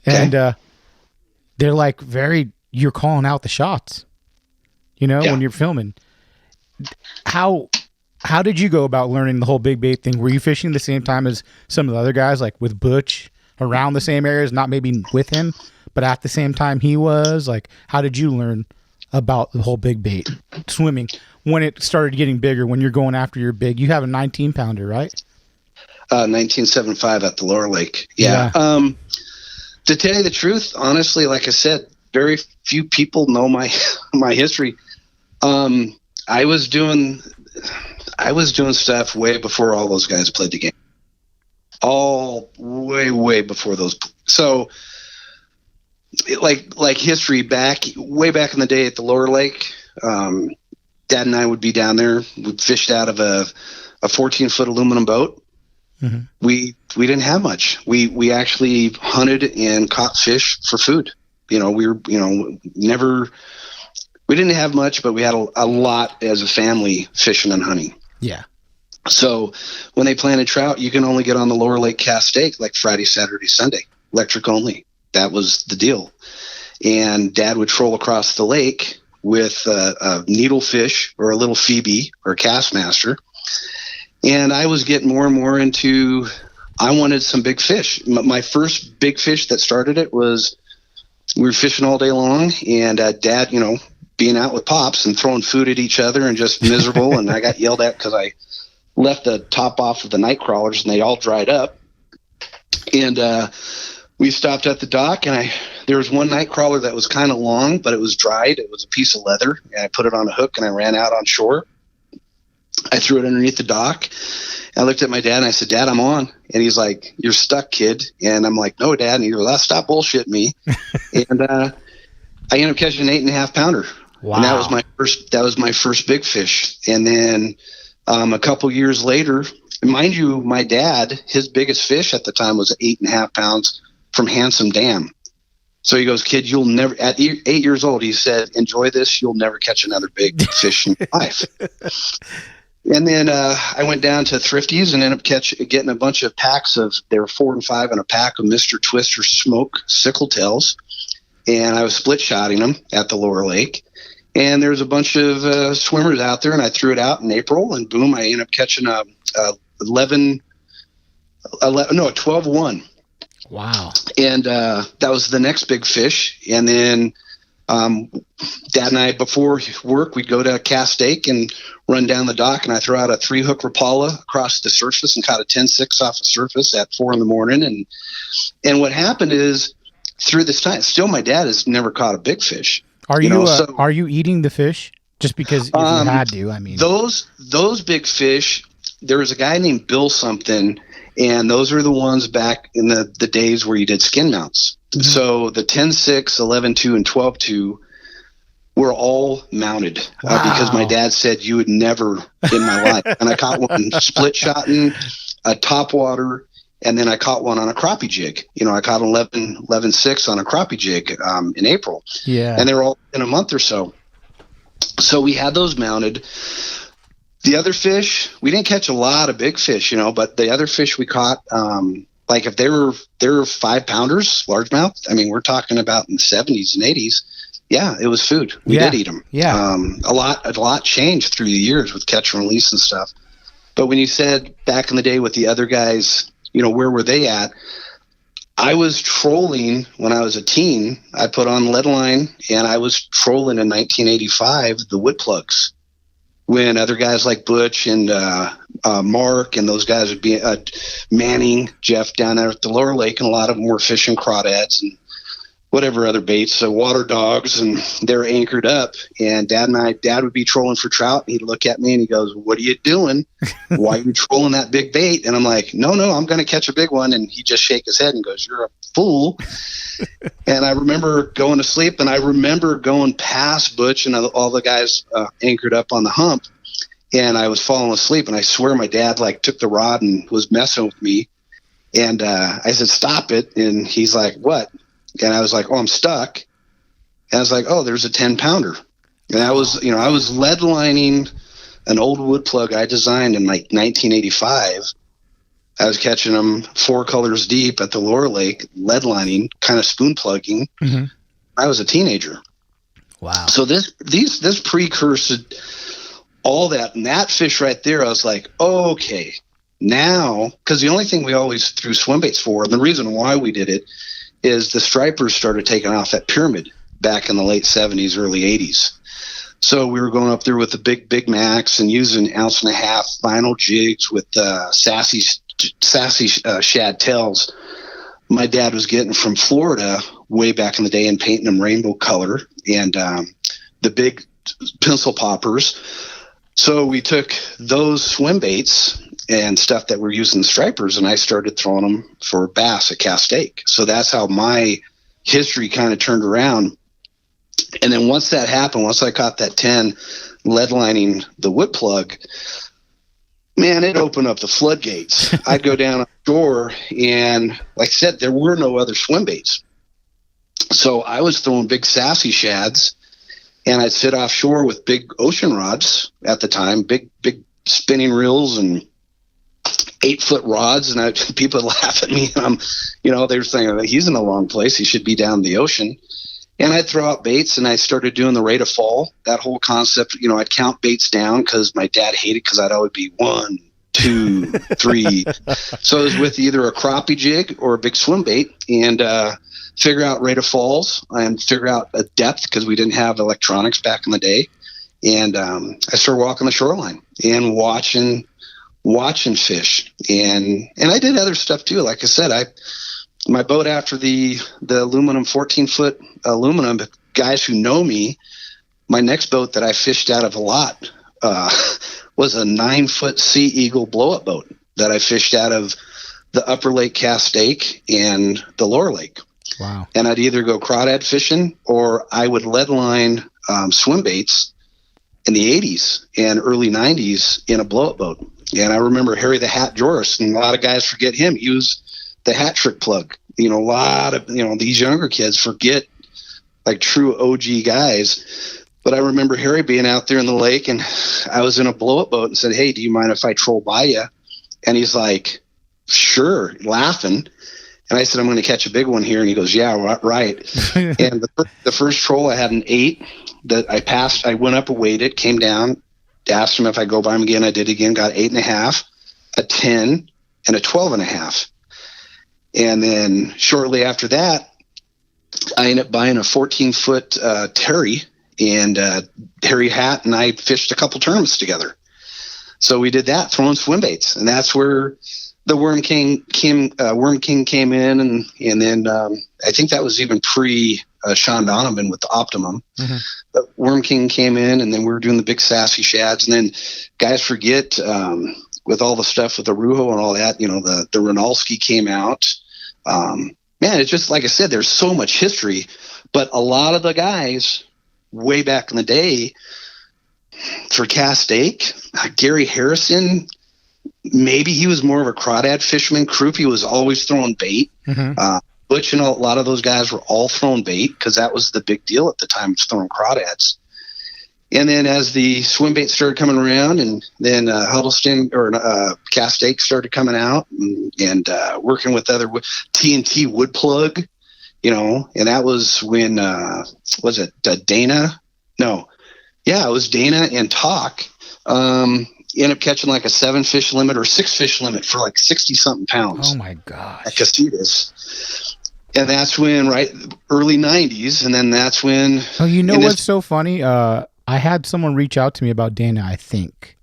and they're like you're calling out the shots, when you're filming. How did you go about learning the whole big bait thing? Were you fishing the same time as some of the other guys, like with Butch, around the same areas, not maybe with him, but at the same time he was? Like, how did you learn about the whole big bait swimming when it started getting bigger, when you're going after your big? You have a 19 pounder, right? 1975 at the Lower Lake. Yeah. To tell you the truth, honestly, like I said, very few people know my history. I was doing stuff way before all those guys played the game. All way before those. So like history way back in the day at the Lower Lake, Dad and I would be down there. We fished out of a 14-foot aluminum boat. Mm-hmm. We didn't have much. We actually hunted and caught fish for food. We didn't have much, but we had a lot as a family fishing and hunting. Yeah. So when they planted trout, you can only get on the Lower Lake cast stake like Friday, Saturday, Sunday, electric only. That was the deal. And Dad would troll across the lake with a needlefish or a little Phoebe or a Castmaster. And I was getting more and more into, I wanted some big fish. My first big fish that started it was, we were fishing all day long, and Dad, being out with Pops and throwing food at each other and just miserable. And I got yelled at because I left the top off of the night crawlers and they all dried up. And we stopped at the dock, and there was one night crawler that was kind of long, but it was dried. It was a piece of leather, and I put it on a hook and I ran out on shore. I threw it underneath the dock. I looked at my dad and I said, "Dad, I'm on." And he's like, "You're stuck, kid." And I'm like, "No, Dad." And he goes, "Stop bullshitting me." And I ended up catching an 8.5 pounder. Wow. And that was my first big fish. And then a couple years later, mind you, my dad, his biggest fish at the time was 8.5 pounds from Handsome Dam. So he goes, "Kid, you'll never," at 8 years old, he said, "Enjoy this. You'll never catch another big fish in your life." And then I went down to Thrifty's and ended up getting a bunch of packs there were 4 and 5 in a pack of Mr. Twister Smoke sickle tails. And I was split shotting them at the Lower Lake. And there was a bunch of swimmers out there, and I threw it out in April, and boom, I ended up catching a 12-1. Wow. And that was the next big fish. And then Dad and I, before work, we'd go to cast stake and run down the dock, and I throw out a 3-hook Rapala across the surface and caught a 10-6 off the surface at 4 a.m. And what happened is, through this time, still my dad has never caught a big fish. Are you eating the fish just because if you had to? I mean, those big fish. There was a guy named Bill something, and those are the ones back in the days where you did skin mounts. Mm-hmm. So the 10-6, 11-2, and 12-2 were all mounted. Wow. Because my dad said, "You would never in my life." And I caught one split shotting, a top water, and then I caught one on a crappie jig. I caught 11-6 on a crappie jig in April. Yeah. And they were all in a month or so. So we had those mounted. The other fish, we didn't catch a lot of big fish, but the other fish we caught, like if they were 5-pounders, largemouth, I mean, we're talking about in the 70s and 80s. Yeah, it was food. We did eat them. Yeah. A lot changed through the years with catch and release and stuff. But when you said back in the day with the other guys, where were they at? I was trolling when I was a teen. I put on lead line, and I was trolling in 1985 the wood plugs, when other guys like Butch and Mark and those guys would be Manning, Jeff down there at the Lower Lake, and a lot of them were fishing crawdads and whatever other baits, so water dogs, and they're anchored up. And Dad would be trolling for trout, and he'd look at me and he goes, "What are you doing? Why are you trolling that big bait?" And I'm like, no, I'm going to catch a big one. And he just shake his head and goes, "You're a fool." And I remember going to sleep, and I remember going past Butch and all the guys anchored up on the hump, and I was falling asleep, and I swear my dad took the rod and was messing with me. And I said, "Stop it." And he's like, "What?" And I was like, "Oh, I'm stuck." And I was like, "Oh, there's a 10-pounder." And I was lead lining an old wood plug I designed in like 1985. I was catching them 4 colors deep at the lower lake, lead lining, kind of spoon plugging. Mm-hmm. I was a teenager. Wow. So this precursed all that, and that fish right there, I was like, okay, now, because the only thing we always threw swim baits for, and the reason why we did it, is the stripers started taking off at Pyramid back in the late 70s, early 80s. So we were going up there with the big Max and using 1.5 ounce vinyl jigs with sassy shad tails my dad was getting from Florida way back in the day and painting them rainbow color and the big pencil poppers. So we took those swim baits and stuff that we're using stripers, and I started throwing them for bass at Castaic. So that's how my history kind of turned around. And then once that happened, once I caught that 10 lead lining the wood plug, man, it opened up the floodgates. I'd go down shore, and like I said, there were no other swim baits. So I was throwing big sassy shads, and I'd sit offshore with big ocean rods at the time, big spinning reels and 8-foot rods. And people would laugh at me. And they were saying, he's in the wrong place. He should be down the ocean. And I'd throw out baits, and I started doing the rate of fall. That whole concept, I'd count baits down because my dad hated because I'd always be 1, 2, 3. So I was with either a crappie jig or a big swim bait, and figure out rate of falls and figure out a depth because we didn't have electronics back in the day. And I started walking the shoreline and watching fish. And I did other stuff too. Like I said, my boat after the aluminum 14-foot aluminum, guys who know me, my next boat that I fished out of a lot was a 9-foot Sea Eagle blow-up boat that I fished out of the upper lake Castaic and the lower lake. Wow. And I'd either go crawdad fishing or I would lead line swim baits in the 80s and early 90s in a blow-up boat. And I remember Harry the Hat Joris, and a lot of guys forget him. He was the hat trick plug. A lot of these younger kids forget, like true OG guys. But I remember Harry being out there in the lake, and I was in a blow-up boat and said, "Hey, do you mind if I troll by you?" And he's like, "Sure," laughing. And I said, "I'm going to catch a big one here." And he goes, "Yeah, right." And the first troll, I had an 8 that I passed. I went up and weighed it, came down, asked him if I go by him again. I did again, got 8.5, a 10, and a 12.5. And then shortly after that, I ended up buying a 14-foot Terry, and Harry Hat and I fished a couple tournaments together. So we did that, throwing swim baits, and that's where the Worm King came in, and then I think that was even pre Sean Donovan with the Optimum. Mm-hmm. But Worm King came in, and then we were doing the big sassy shads, and then guys forget with all the stuff with the Rujo and all that, the Renalski came out. Man, it's just like I said, there's so much history, but a lot of the guys way back in the day for Castaic, Gary Harrison, maybe he was more of a crawdad fisherman. Krupe was always throwing bait. Mm-hmm. Butch and a lot of those guys were all throwing bait because that was the big deal at the time, was throwing crawdads. And then as the swim bait started coming around, and then Huddleston or Castaic started coming out, and working with other TNT wood plug, and that was when was it Dana? No, yeah, it was Dana and Talk. Ended up catching like a 7-fish limit or 6-fish limit for like 60-something pounds. Oh my gosh! At Casitas. And that's when, early 90s, and then that's when. Oh, what's so funny? I had someone reach out to me about Dana, I think,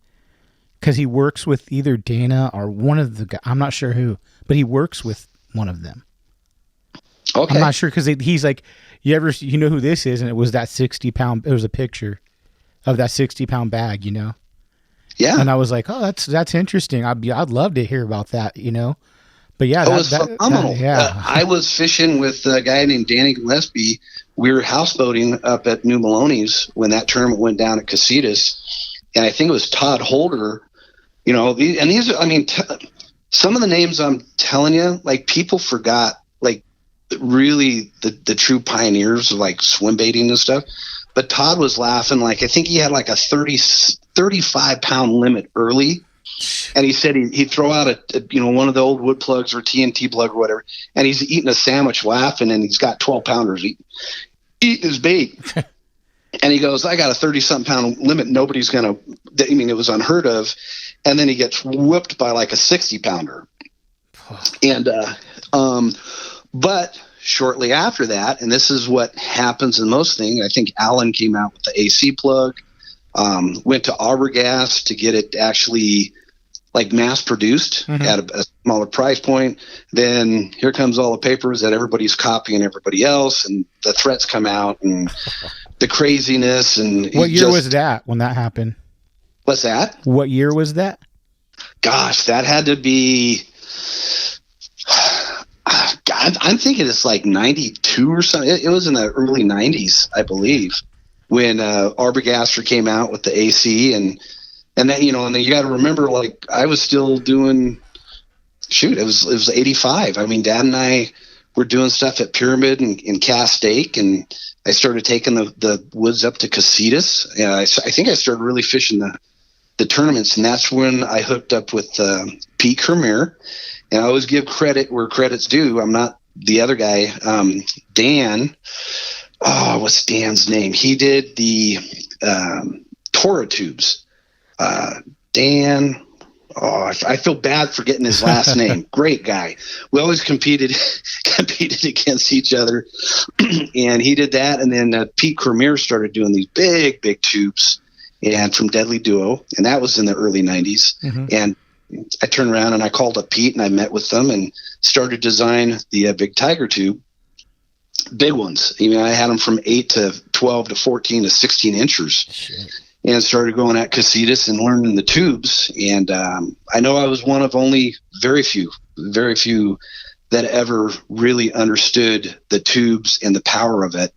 because he works with either Dana or one of the guys. I'm not sure who, but he works with one of them. Okay. I'm not sure because he's like, you know who this is? And it was that 60-pound. It was a picture of that 60-pound bag, Yeah. And I was like, oh, that's interesting. I'd love to hear about that, But yeah, that was phenomenal. I was fishing with a guy named Danny Gillespie. We were houseboating up at New Maloney's when that tournament went down at Casitas, and I think it was Todd Holder. These are, some of the names I'm telling you, like people forgot, like really the true pioneers of like swim baiting and stuff. but Todd was laughing. Like, I think he had like a 35 pound limit early. And he said he'd throw out one of the old wood plugs or TNT plug or whatever, and he's eating a sandwich laughing, and he's got 12 pounders eating his bait. And he goes, I got a 30-something pound limit. Nobody's going to, it was unheard of. And then he gets whooped by like a 60 pounder. And, but shortly after that, and this is what happens in most things, I think Alan came out with the AC plug, went to Arbogast to get it actually like mass produced at a smaller price point. Then here comes all the papers that everybody's copying everybody else, and the threats come out and the craziness. And what year was that when that happened? What's that? What year was that? Gosh, that had to be, I'm thinking it's like 92 or something. It was in the early 90s, I believe, when Arbogast came out with the AC, and that, and then you got to remember, like, I was still doing, it was 85. I mean, Dad and I were doing stuff at Pyramid and Cast Lake, and I started taking the woods up to Casitas. And I think I started really fishing the tournaments, and that's when I hooked up with Pete Kermere. And I always give credit where credit's due. I'm not the other guy. Dan, what's Dan's name? He did the Tora tubes. Dan, I feel bad for getting his last name. Great guy. We always competed against each other, and he did that. And then Pete Kermere started doing these big tubes, and from Deadly Duo, and that was in the early 90s. And I turned around and I called up Pete, and I met with them and started design the big Tiger tube, big ones. I had them from 8 to 12 to 14 to 16 inches. Shit. And started going at Casitas and learning the tubes. And I know I was one of only very few that ever really understood the tubes and the power of it.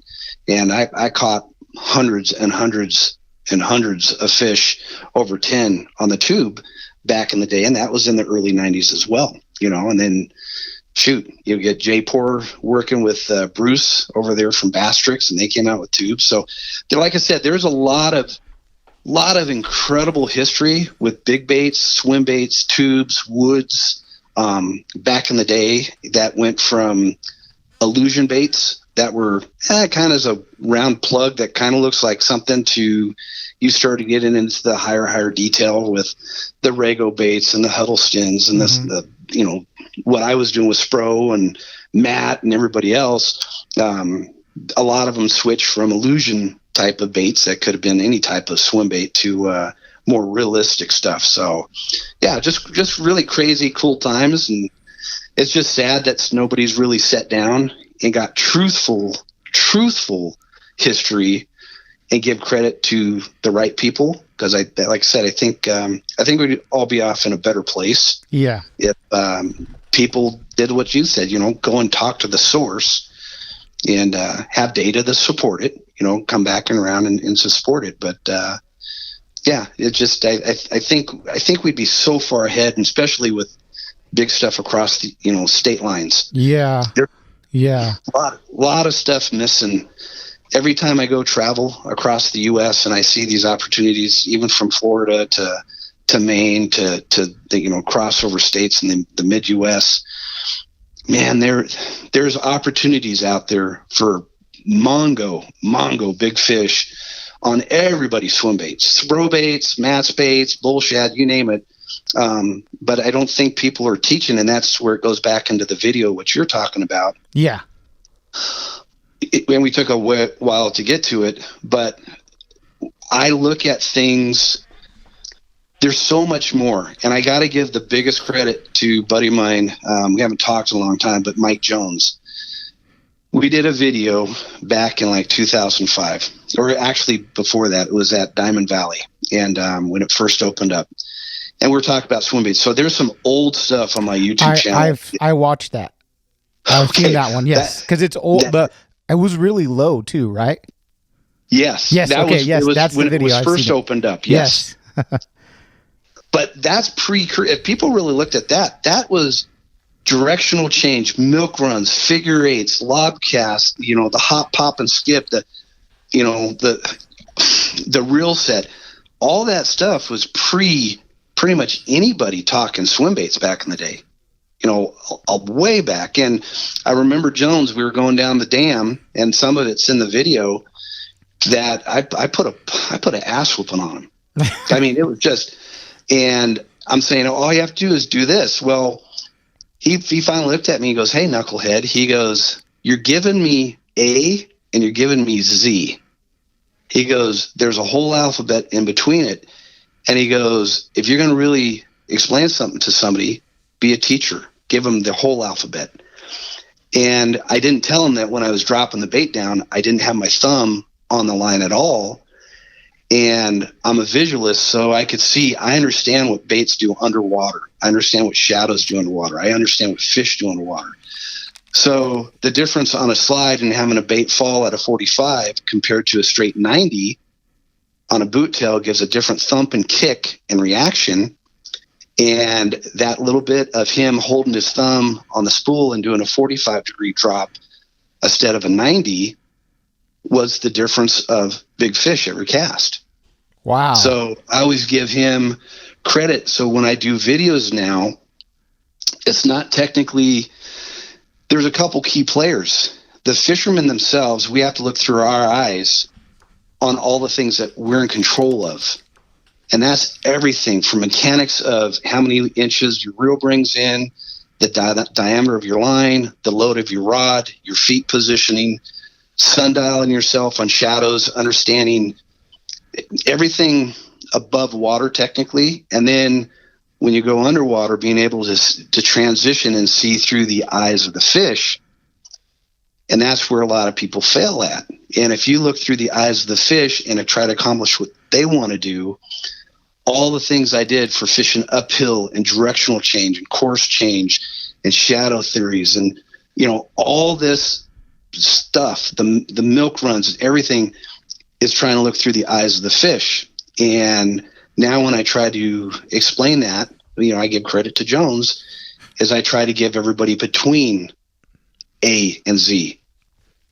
And I caught hundreds and hundreds and hundreds of fish, over 10 on the tube back in the day. And that was in the early 90s as well, and then you get Jay Poor working with Bruce over there from Bastrix, and they came out with tubes. So like I said, there's a lot of incredible history with big baits, swim baits, tubes, woods, back in the day, that went from illusion baits that were kind of as a round plug that kind of looks like something, to you started getting into the higher detail with the Rego baits and the Huddlestons and what I was doing with Spro and Matt and everybody else. A lot of them switched from illusion type of baits that could have been any type of swim bait to more realistic stuff. So yeah, just really crazy cool times. And it's just sad that nobody's really sat down and got truthful history and give credit to the right people. Because like I said, I think we'd all be off in a better place. Yeah. If people did what you said, go and talk to the source and have data to support it, come back and around and support it. But yeah, it just, I think we'd be so far ahead, and especially with big stuff across the, state lines. Yeah. Yeah. A lot of stuff missing. Every time I go travel across the U.S. and I see these opportunities, even from Florida to Maine to the, crossover states in the mid U.S., man, there's opportunities out there for Mongo big fish on everybody's swim baits, throw baits, mats baits, bullshad, you name it. But I don't think people are teaching, and that's where it goes back into the video, what you're talking about. Yeah. And we took a while to get to it, but I look at things, there's so much more. And I got to give the biggest credit to a buddy of mine. We haven't talked in a long time, but Mike Jones. We did a video back in like 2005, or actually before that. It was at Diamond Valley, and when it first opened up. And we're talking about swim baits. So there's some old stuff on my YouTube channel. I watched that. I've seen that one, yes. Because it's old, but it was really low too, right? Yes. Yes, that's when the video. It was first opened up, yes. But that's if people really looked at that was directional change, milk runs, figure eights, lob cast, the hop, pop, and skip. the reel set, all that stuff was pretty much anybody talking swim baits back in the day, way back. And I remember Jones, we were going down the dam, and some of it's in the video that I put an ass whooping on him. I mean, it was just, and I'm saying, all you have to do is do this. Well, he finally looked at me and goes, "Hey, knucklehead," he goes, "You're giving me A and you're giving me Z." He goes, "There's a whole alphabet in between it." And he goes, "If you're going to really explain something to somebody, be a teacher. Give them the whole alphabet." And I didn't tell him that when I was dropping the bait down, I didn't have my thumb on the line at all. And I'm a visualist, so I understand what baits do underwater. I understand what shadows do underwater. I understand what fish do underwater. So the difference on a slide and having a bait fall at a 45 compared to a straight 90 on a boot tail gives a different thump and kick and reaction. And that little bit of him holding his thumb on the spool and doing a 45-degree drop instead of a 90 was the difference of big fish every cast. Wow. So I always give him credit. So when I do videos now, it's not technically, there's a couple key players. The fishermen themselves, we have to look through our eyes on all the things that we're in control of. And that's everything from mechanics of how many inches your reel brings in, the diameter of your line, the load of your rod, your feet positioning, sundialing yourself on shadows, understanding everything above water technically. And then when you go underwater, being able to transition and see through the eyes of the fish. And that's where a lot of people fail at. And if you look through the eyes of the fish and try to accomplish what they want to do, all the things I did for fishing uphill and directional change and course change and shadow theories and, all this stuff, the milk runs, everything is trying to look through the eyes of the fish. And now when I try to explain that, I give credit to Jones, is I try to give everybody between A and Z.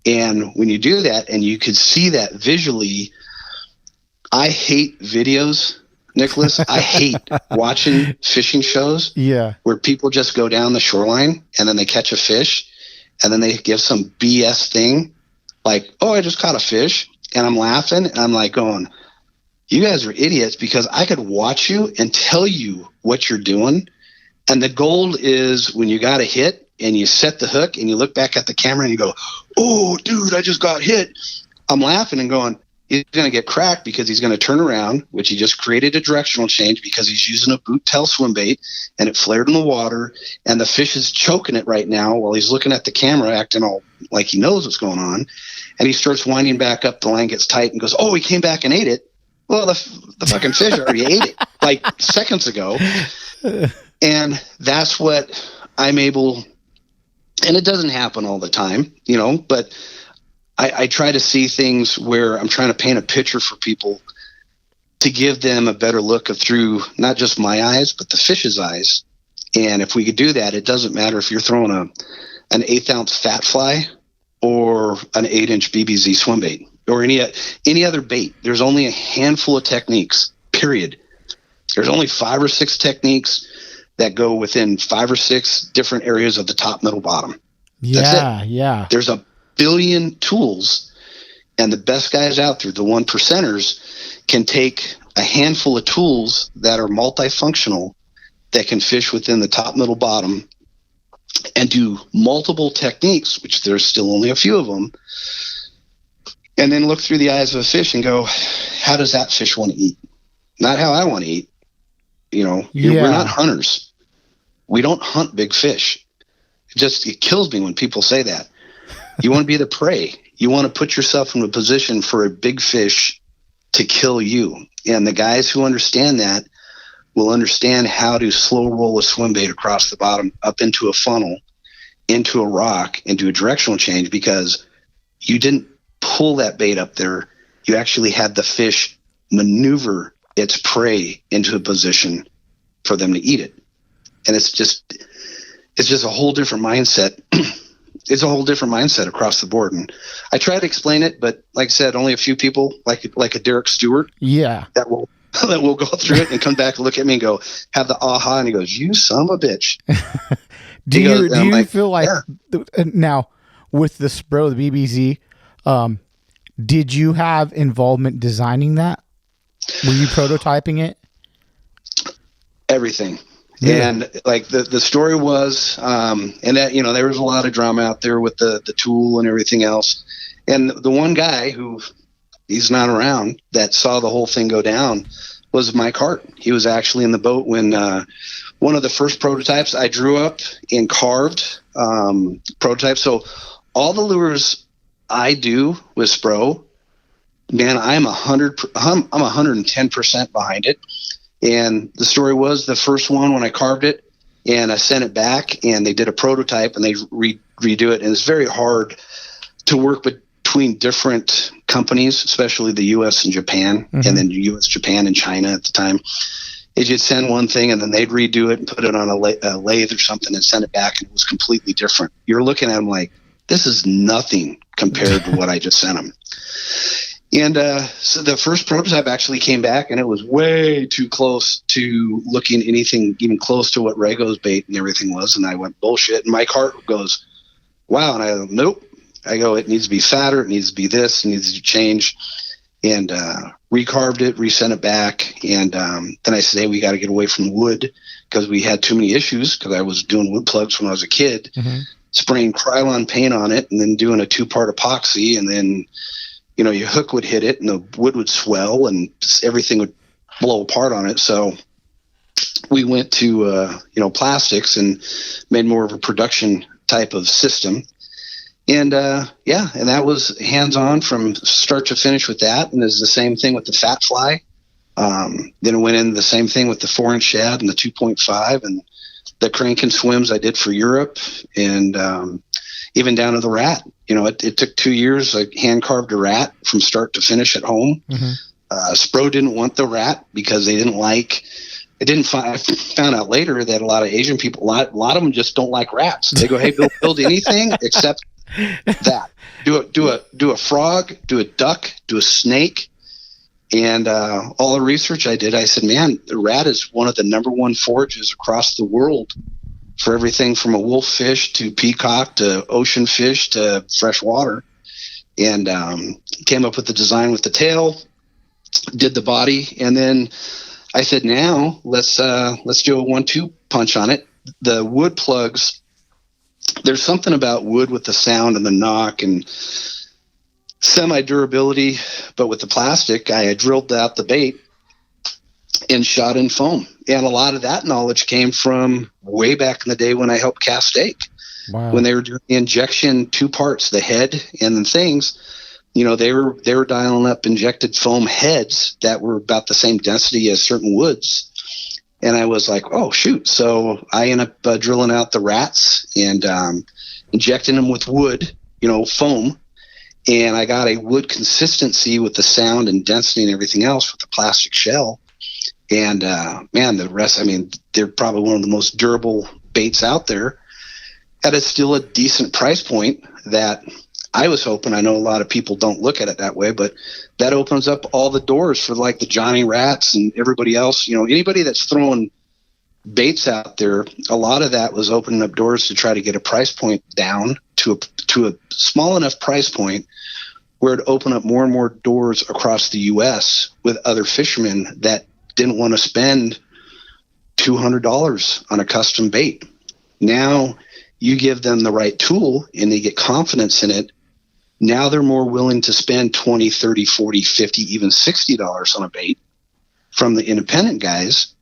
And when you do that, and you could see that visually, I hate videos, Nicholas. I hate watching fishing shows where people just go down the shoreline and then they catch a fish and then they give some BS thing like, "Oh, I just caught a fish." And I'm laughing and I'm like going, you guys are idiots, because I could watch you and tell you what you're doing. And the goal is when you got a hit and you set the hook and you look back at the camera and you go, "Oh, dude, I just got hit." I'm laughing and going, he's going to get cracked because he's going to turn around, which he just created a directional change because he's using a boot tail swim bait and it flared in the water and the fish is choking it right now while he's looking at the camera acting all like he knows what's going on. And he starts winding back up, the line gets tight and goes, "Oh, he came back and ate it." Well, the fucking fish already ate it like seconds ago. And that's what I'm able, and it doesn't happen all the time, but I try to see things where I'm trying to paint a picture for people to give them a better look through not just my eyes, but the fish's eyes. And if we could do that, it doesn't matter if you're throwing an 1/8 ounce fat fly or an 8-inch BBZ swim bait or any other bait. There's only a handful of techniques, period. There's only 5 or 6 techniques that go within 5 or 6 different areas of the top, middle, bottom. That's it. Yeah. There's a billion tools, and the best guys out there, the 1%ers, can take a handful of tools that are multifunctional that can fish within the top, middle, bottom, and do multiple techniques, which there's still only a few of them, and then look through the eyes of a fish and go, how does that fish want to eat? Not how I want to eat. We're not hunters. We don't hunt big fish. It kills me when people say that. You want to be the prey. You want to put yourself in a position for a big fish to kill you. And the guys who understand that will understand how to slow roll a swim bait across the bottom, up into a funnel, into a rock, and do a directional change, because you didn't pull that bait up there. You actually had the fish maneuver its prey into a position for them to eat it. And it's just a whole different mindset. it's a whole different mindset across the board. And I try to explain it, but like I said, only a few people, like a Derek Stewart, that will go through it and come back and look at me and go, have the aha, and he goes, "You son of a bitch." do you feel like now with the Spro, the BBZ, did you have involvement designing that? Were you prototyping it? Everything. Yeah. And like the story was, and that, there was a lot of drama out there with the tool and everything else. And the one guy who, he's not around, that saw the whole thing go down was Mike Hart. He was actually in the boat when one of the first prototypes I drew up and carved prototypes. So all the lures I do with Spro, man, I'm 110% behind it. And the story was the first one when I carved it and I sent it back and they did a prototype and they redo it. And it's very hard to work between different companies, especially the US and Japan, and then US, Japan, and China at the time. You'd send one thing and then they'd redo it and put it on a lathe or something and send it back, and it was completely different. You're looking at them like, this is nothing compared to what I just sent them. And so the first prototype actually came back, and it was way too close to looking anything even close to what Rego's bait and everything was. And I went, bullshit. And Mike Hart goes, wow. And I go, nope. I go, it needs to be fatter. It needs to be this. It needs to change. And recarved it, resent it back. And then I said, hey, we got to get away from wood because we had too many issues, because I was doing wood plugs when I was a kid, spraying Krylon paint on it and then doing a 2-part epoxy. And then your hook would hit it and the wood would swell and everything would blow apart on it. So we went to, plastics and made more of a production type of system. And, and that was hands-on from start to finish with that. And it's the same thing with the Fat Fly. Then it went in the same thing with the 4-inch shad and the 2.5 and the crank and swims I did for Europe, and even down to the rat. It took 2 years. I hand carved a rat from start to finish at home. Spro didn't want the rat because they didn't like. I found out later that a lot of Asian people, a lot of them just don't like rats. They go, hey, build anything except that. Do a frog, do a duck, do a snake. And all the research I did, I said, man, the rat is one of the number one forages across the world for everything from a wolffish to peacock to ocean fish to fresh water. And came up with the design with the tail, did the body, and then I said, now let's do a 1-2 punch on it. The wood plugs, there's something about wood with the sound and the knock and semi-durability, but with the plastic, I had drilled out the bait and shot in foam. And a lot of that knowledge came from way back in the day when I helped cast steak. Wow. When they were doing the injection 2 parts, the head and the things, they were dialing up injected foam heads that were about the same density as certain woods. And I was like, oh, shoot. So I ended up drilling out the rats and injecting them with wood, foam. And I got a wood consistency with the sound and density and everything else with the plastic shell. And, man, the rest, they're probably one of the most durable baits out there at still a decent price point that I was hoping. I know a lot of people don't look at it that way, but that opens up all the doors for like the Johnny Rats and everybody else. Anybody that's throwing baits out there, a lot of that was opening up doors to try to get a price point down to a small enough price point where it opened up more and more doors across the U.S. with other fishermen that didn't want to spend $200 on a custom bait. Now you give them the right tool and they get confidence in it. Now they're more willing to spend $20, $30, $40, $50, even $60 on a bait from the independent guys.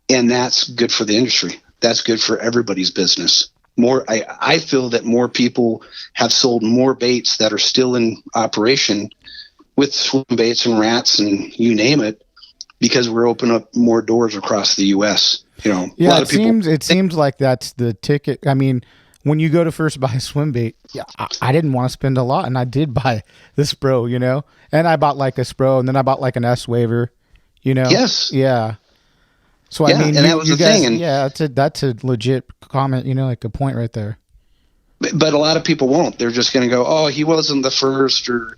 And that's good for the industry. That's good for everybody's business. I feel that more people have sold more baits that are still in operation with swim baits and rats and you name it, because we're opening up more doors across the U.S. Yeah, a lot of people, it seems like that's the ticket. When you go to first buy a swim bait, I didn't want to spend a lot, and I did buy the Spro, and I bought like a Spro, and then I bought like an S-Waver, Yes. Yeah. So and that was the guys, thing. And that's a legit comment, like a point right there. But a lot of people won't. They're just going to go, oh, he wasn't the first, or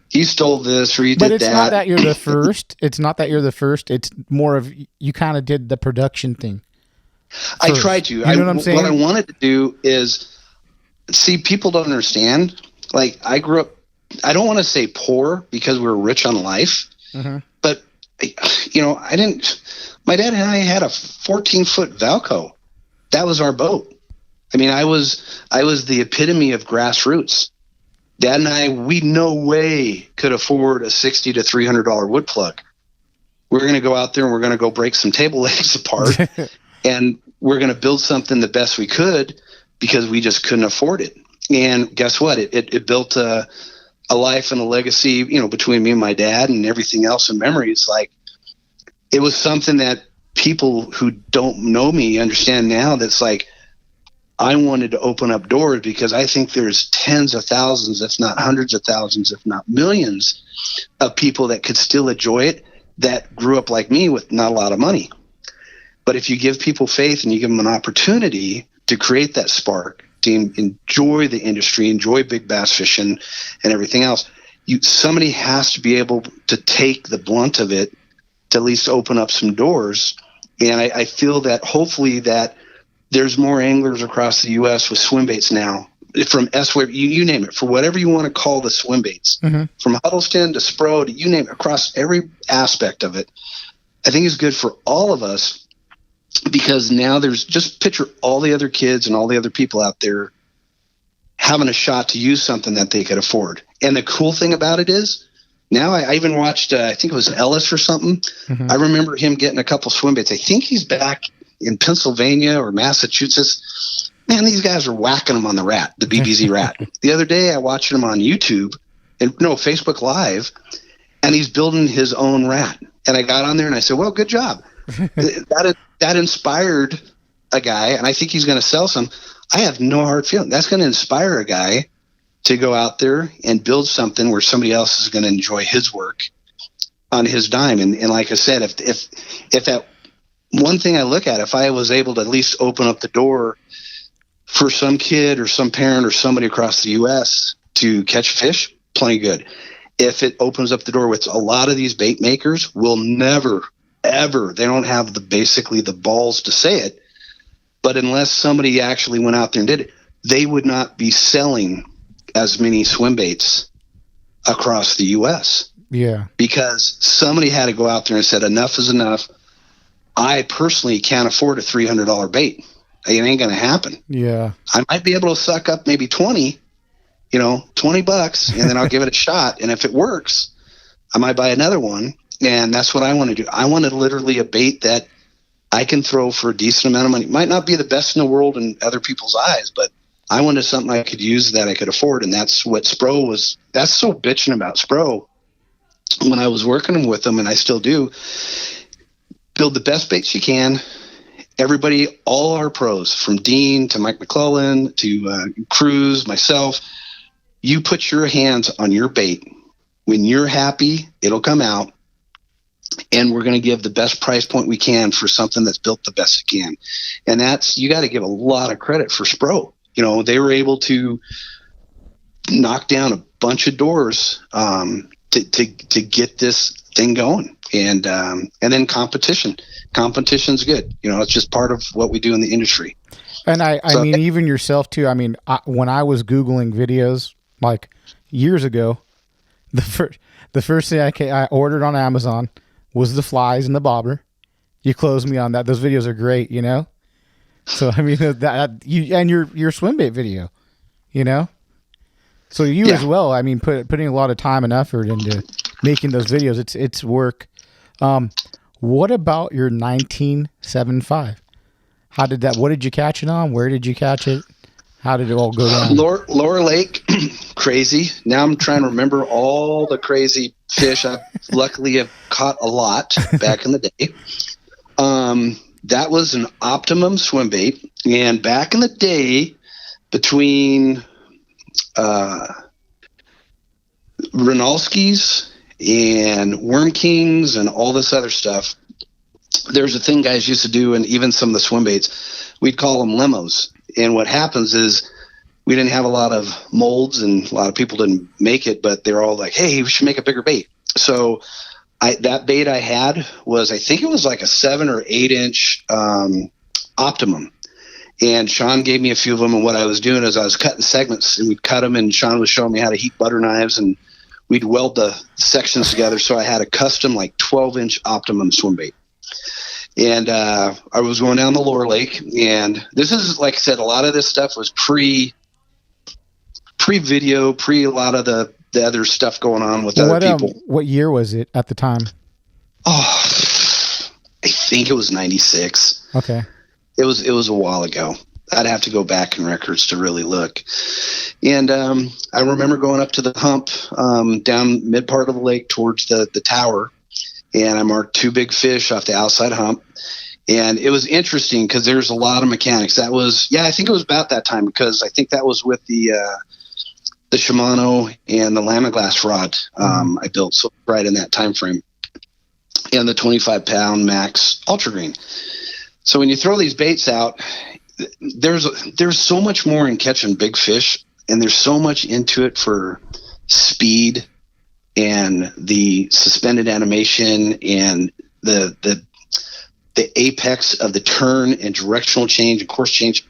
he stole this, or he did that. But it's not that you're the first. It's not that you're the first. It's more of you kind of did the production thing first. I tried to. You know what I'm saying? What I wanted to do is, see, people don't understand. Like, I grew up, I don't want to say poor because we were rich on life, but, my dad and I had a 14-foot Valco. That was our boat. I mean, I was the epitome of grassroots. Dad and I, we no way could afford a $60 to $300 wood plug. We're going to go out there and we're going to go break some table legs apart, and we're going to build something the best we could because we just couldn't afford it. And guess what? It built a life and a legacy, between me and my dad and everything else and memories. Like, it was something that people who don't know me understand now. That's like, I wanted to open up doors because I think there's tens of thousands, if not hundreds of thousands, if not millions of people that could still enjoy it that grew up like me with not a lot of money. But if you give people faith and you give them an opportunity to create that spark, to enjoy the industry, enjoy big bass fishing and everything else, somebody has to be able to take the blunt of it to at least open up some doors. And I feel that hopefully that there's more anglers across the U.S. with swim baits now, from S-Wave, you name it, for whatever you want to call the swim baits, from Huddleston to Spro to you name it, across every aspect of it. I think it's good for all of us, because now there's, just picture all the other kids and all the other people out there having a shot to use something that they could afford. And the cool thing about it is, now I even watched, I think it was Ellis or something. I remember him getting a couple swim baits. I think he's back in Pennsylvania or Massachusetts. Man, these guys are whacking them on the rat, the BBZ rat. The other day I watched him on YouTube, Facebook Live, and he's building his own rat. And I got on there and I said, well, good job. That inspired a guy, and I think he's going to sell some. I have no hard feeling. That's going to inspire a guy to go out there and build something where somebody else is going to enjoy his work on his dime. And like I said, if that one thing I look at, if I was able to at least open up the door for some kid or some parent or somebody across the U.S. to catch fish, plenty good. If it opens up the door with a lot of these bait makers will never, ever, they don't have basically the balls to say it, but unless somebody actually went out there and did it, they would not be selling as many swim baits across the U.S. Yeah. Because somebody had to go out there and said, enough is enough. I personally can't afford a $300 bait. It ain't going to happen. Yeah. I might be able to suck up maybe $20 bucks, and then I'll give it a shot. And if it works, I might buy another one. And that's what I want to do. I want to literally a bait that I can throw for a decent amount of money. It might not be the best in the world in other people's eyes, but I wanted something I could use that I could afford. And that's what Spro was. That's so bitching about Spro when I was working with them, and I still do. Build the best baits you can. Everybody, all our pros, from Dean to Mike McClellan to Cruz, myself, you put your hands on your bait. When you're happy, it'll come out, and we're going to give the best price point we can for something that's built the best it can. And that's, you got to give a lot of credit for Spro. They were able to knock down a bunch of doors to get this thing going. And then competition's good. It's just part of what we do in the industry. And I mean, even yourself too. I mean, when I was Googling videos like years ago, the first thing I ordered on Amazon was the flies and the bobber. You closed me on that. Those videos are great, So I mean your swim bait video, So you as well. I mean, putting a lot of time and effort into making those videos. It's work. What about your 1975? How did that? What did you catch it on? Where did you catch it? How did it all go down? Lower Lake, crazy. Now I'm trying to remember all the crazy fish. I luckily have caught a lot back in the day. That was an Optimum swim bait, and back in the day, between Renalski's and Worm Kings and all this other stuff, there's a thing guys used to do, and even some of the swim baits, we'd call them limos. And what happens is we didn't have a lot of molds, and a lot of people didn't make it, but they're all like, hey, we should make a bigger bait. So that bait I had was, I think it was like a 7 or 8 inch Optimum. And Sean gave me a few of them, and what I was doing is I was cutting segments, and we'd cut them, and Sean was showing me how to heat butter knives, and we'd weld the sections together. So I had a custom like 12-inch Optimum swim bait. And I was going down the lower lake, and this is, like I said, a lot of this stuff was pre-video, a lot of the other stuff going on with other people. What year was it at the time? Oh, I think it was 96. Okay. It was a while ago. I'd have to go back in records to really look. And I remember going up to the hump down mid part of the lake towards the tower, and I marked 2 big fish off the outside hump. And it was interesting because there's a lot of mechanics. That was, I think it was about that time, because I think that was with the Shimano and the Lamiglass rod I built, so right in that time frame, and the 25-pound Max Ultra Green. So when you throw these baits out, there's so much more in catching big fish, and there's so much into it for speed and the suspended animation and the apex of the turn and directional change and course change.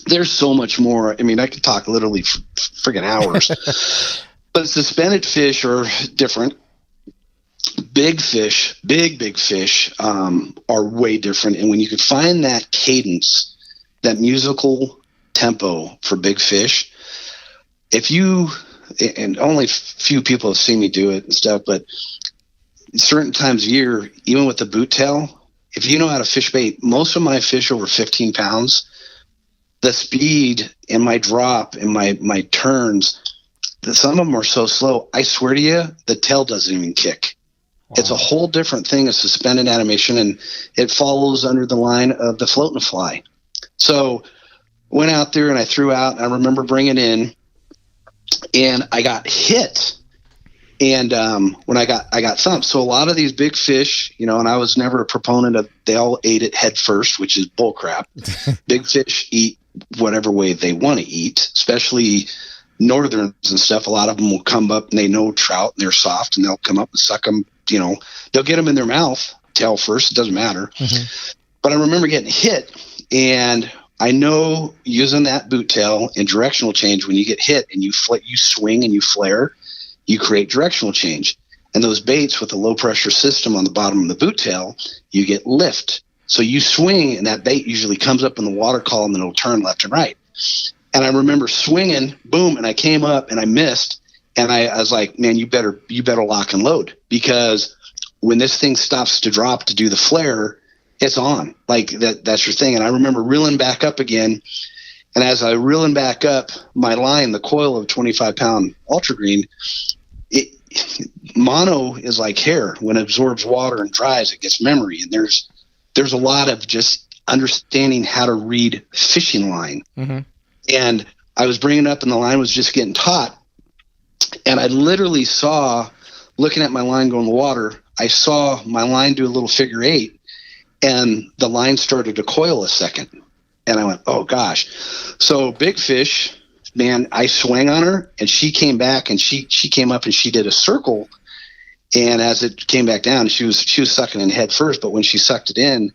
There's so much more. I mean, I could talk literally for friggin' hours. But suspended fish are different. Big fish, big fish are way different. And when you can find that cadence, that musical tempo for big fish, and only few people have seen me do it and stuff, but certain times of year, even with the boot tail, if you know how to fish bait, most of my fish over 15 pounds, the speed and my drop and my turns, some of them are so slow, I swear to you, the tail doesn't even kick. Wow. It's a whole different thing, a suspended animation, and it follows under the line of the float and fly. So went out there and I threw out, and I remember bringing in, and I got hit. And when I got thumped. So a lot of these big fish, and I was never a proponent of, they all ate it head first, which is bull crap. Big fish eat whatever way they want to eat, especially northerns and stuff. A lot of them will come up, and they know trout, and they're soft, and they'll come up and suck them. They'll get them in their mouth, tail first, it doesn't matter. Mm-hmm. But I remember getting hit, and I know using that boot tail and directional change, when you get hit and you swing and you flare, you create directional change. And those baits with a low pressure system on the bottom of the boot tail, you get lift. So you swing, and that bait usually comes up in the water column, and it'll turn left and right. And I remember swinging, boom, and I came up and I missed. And I was like, man, you better lock and load, because when this thing stops to drop to do the flare, it's on. Like that's your thing. And I remember reeling back up again. And as I reeling back up, my line, the coil of 25-pound Ultra Green, mono is like hair. When it absorbs water and dries, it gets memory. And there's a lot of just understanding how to read fishing line. Mm-hmm. And I was bringing up, and the line was just getting taut. And I literally saw, looking at my line go in the water, I saw my line do a little figure 8, and the line started to coil a second. And I went, oh gosh. So big fish, man, I swang on her, and she came back, and she came up and she did a circle. And as it came back down, she was sucking in head first, but when she sucked it in,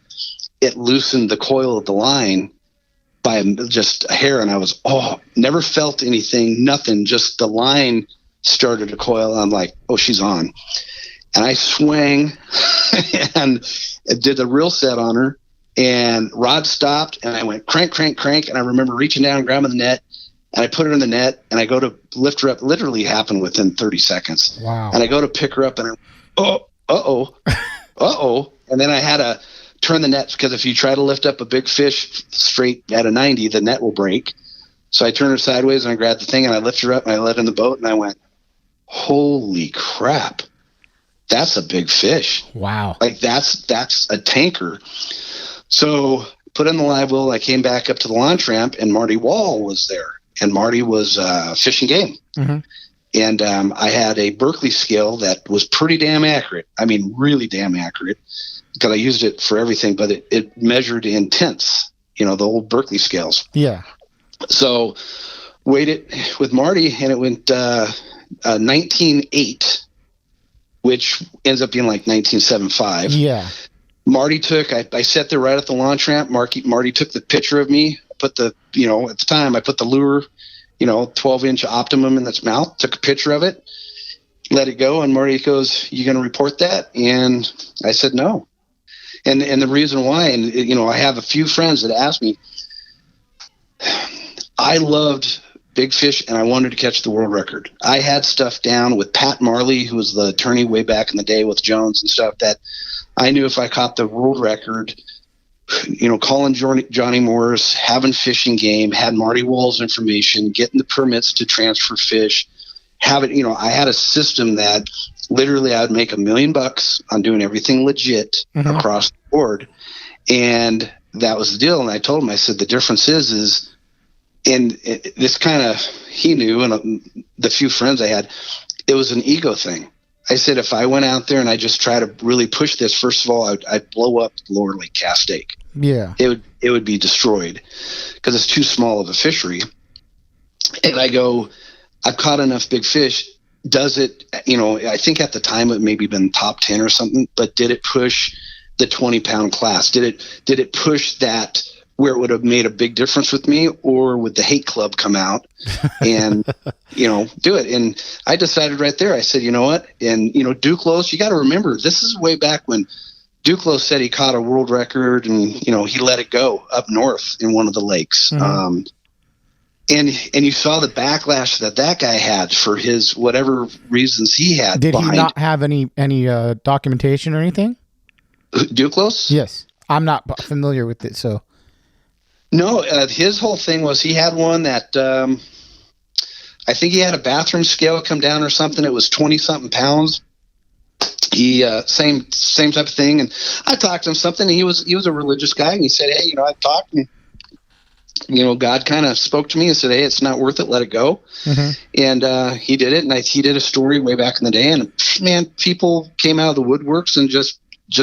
it loosened the coil of the line by just a hair. And I was, never felt anything, nothing, just the line started to coil. I'm like, oh, she's on. And I swang and did a reel set on her, and rod stopped, and I went crank, crank, crank. And I remember reaching down and grabbing the net, and I put her in the net, and I go to lift her up. Literally happened within 30 seconds. Wow. And I go to pick her up, and and then I had to turn the net, because if you try to lift up a big fish straight at a 90, the net will break. So I turned her sideways, and I grabbed the thing, and I lifted her up, and I let her in the boat, and I went, holy crap, that's a big fish. Wow. Like that's a tanker. So put in the live well, I came back up to the launch ramp, and Marty Wall was there, and Marty was fishing game. Mm-hmm. And I had a Berkeley scale that was pretty damn accurate. I mean, really damn accurate, because I used it for everything, but it measured in tenths, the old Berkeley scales. Yeah. So weighed it with Marty, and it went 19.8, which ends up being like 19.75. Yeah. Marty took, I sat there right at the launch ramp. Marty took the picture of me, put the, you know, at the time I put the lure, you know, 12-inch Optimum in its mouth, took a picture of it, let it go. And Marty goes, "You going to report that?" And I said, no. And the reason why, and, you know, I have a few friends that asked me, I loved big fish and I wanted to catch the world record. I had stuff down with Pat Marley, who was the attorney way back in the day with Jones and stuff, that I knew if I caught the world record, you know, calling Johnny Morris, having fishing game, had Marty Wall's information, getting the permits to transfer fish, have it, you know, I had a system that literally I'd make $1 million on doing everything legit across the board. And that was the deal. And I told him, I said, the difference is, and this kind of, he knew, and the few friends I had, it was an ego thing. I said, if I went out there and I just try to really push this, first of all, I'd blow up Lower Lake Castaic. Yeah. It would be destroyed because it's too small of a fishery. And I go, I've caught enough big fish. Does it, you know, I think at the time it maybe been top 10 or something, but did it push the 20-pound class? Did it push that where it would have made a big difference with me, or would the hate club come out and, you know, do it? And I decided right there, I said, you know what? And, you know, Duclos, you got to remember, this is way back when Duclos said he caught a world record and, you know, he let it go up north in one of the lakes. And you saw the backlash that guy had for his whatever reasons he had. Did he not have any documentation or anything? Duclos? Yes. I'm not familiar with it, so. No, his whole thing was he had one that I think he had a bathroom scale come down or something. It was 20-something pounds. He same type of thing. And I talked to him something. And he was a religious guy, and he said, "Hey, you know, I talked, and you know, God kind of spoke to me and said, hey, it's not worth it. Let it go." And he did it, and he did a story way back in the day, and man, people came out of the woodworks and just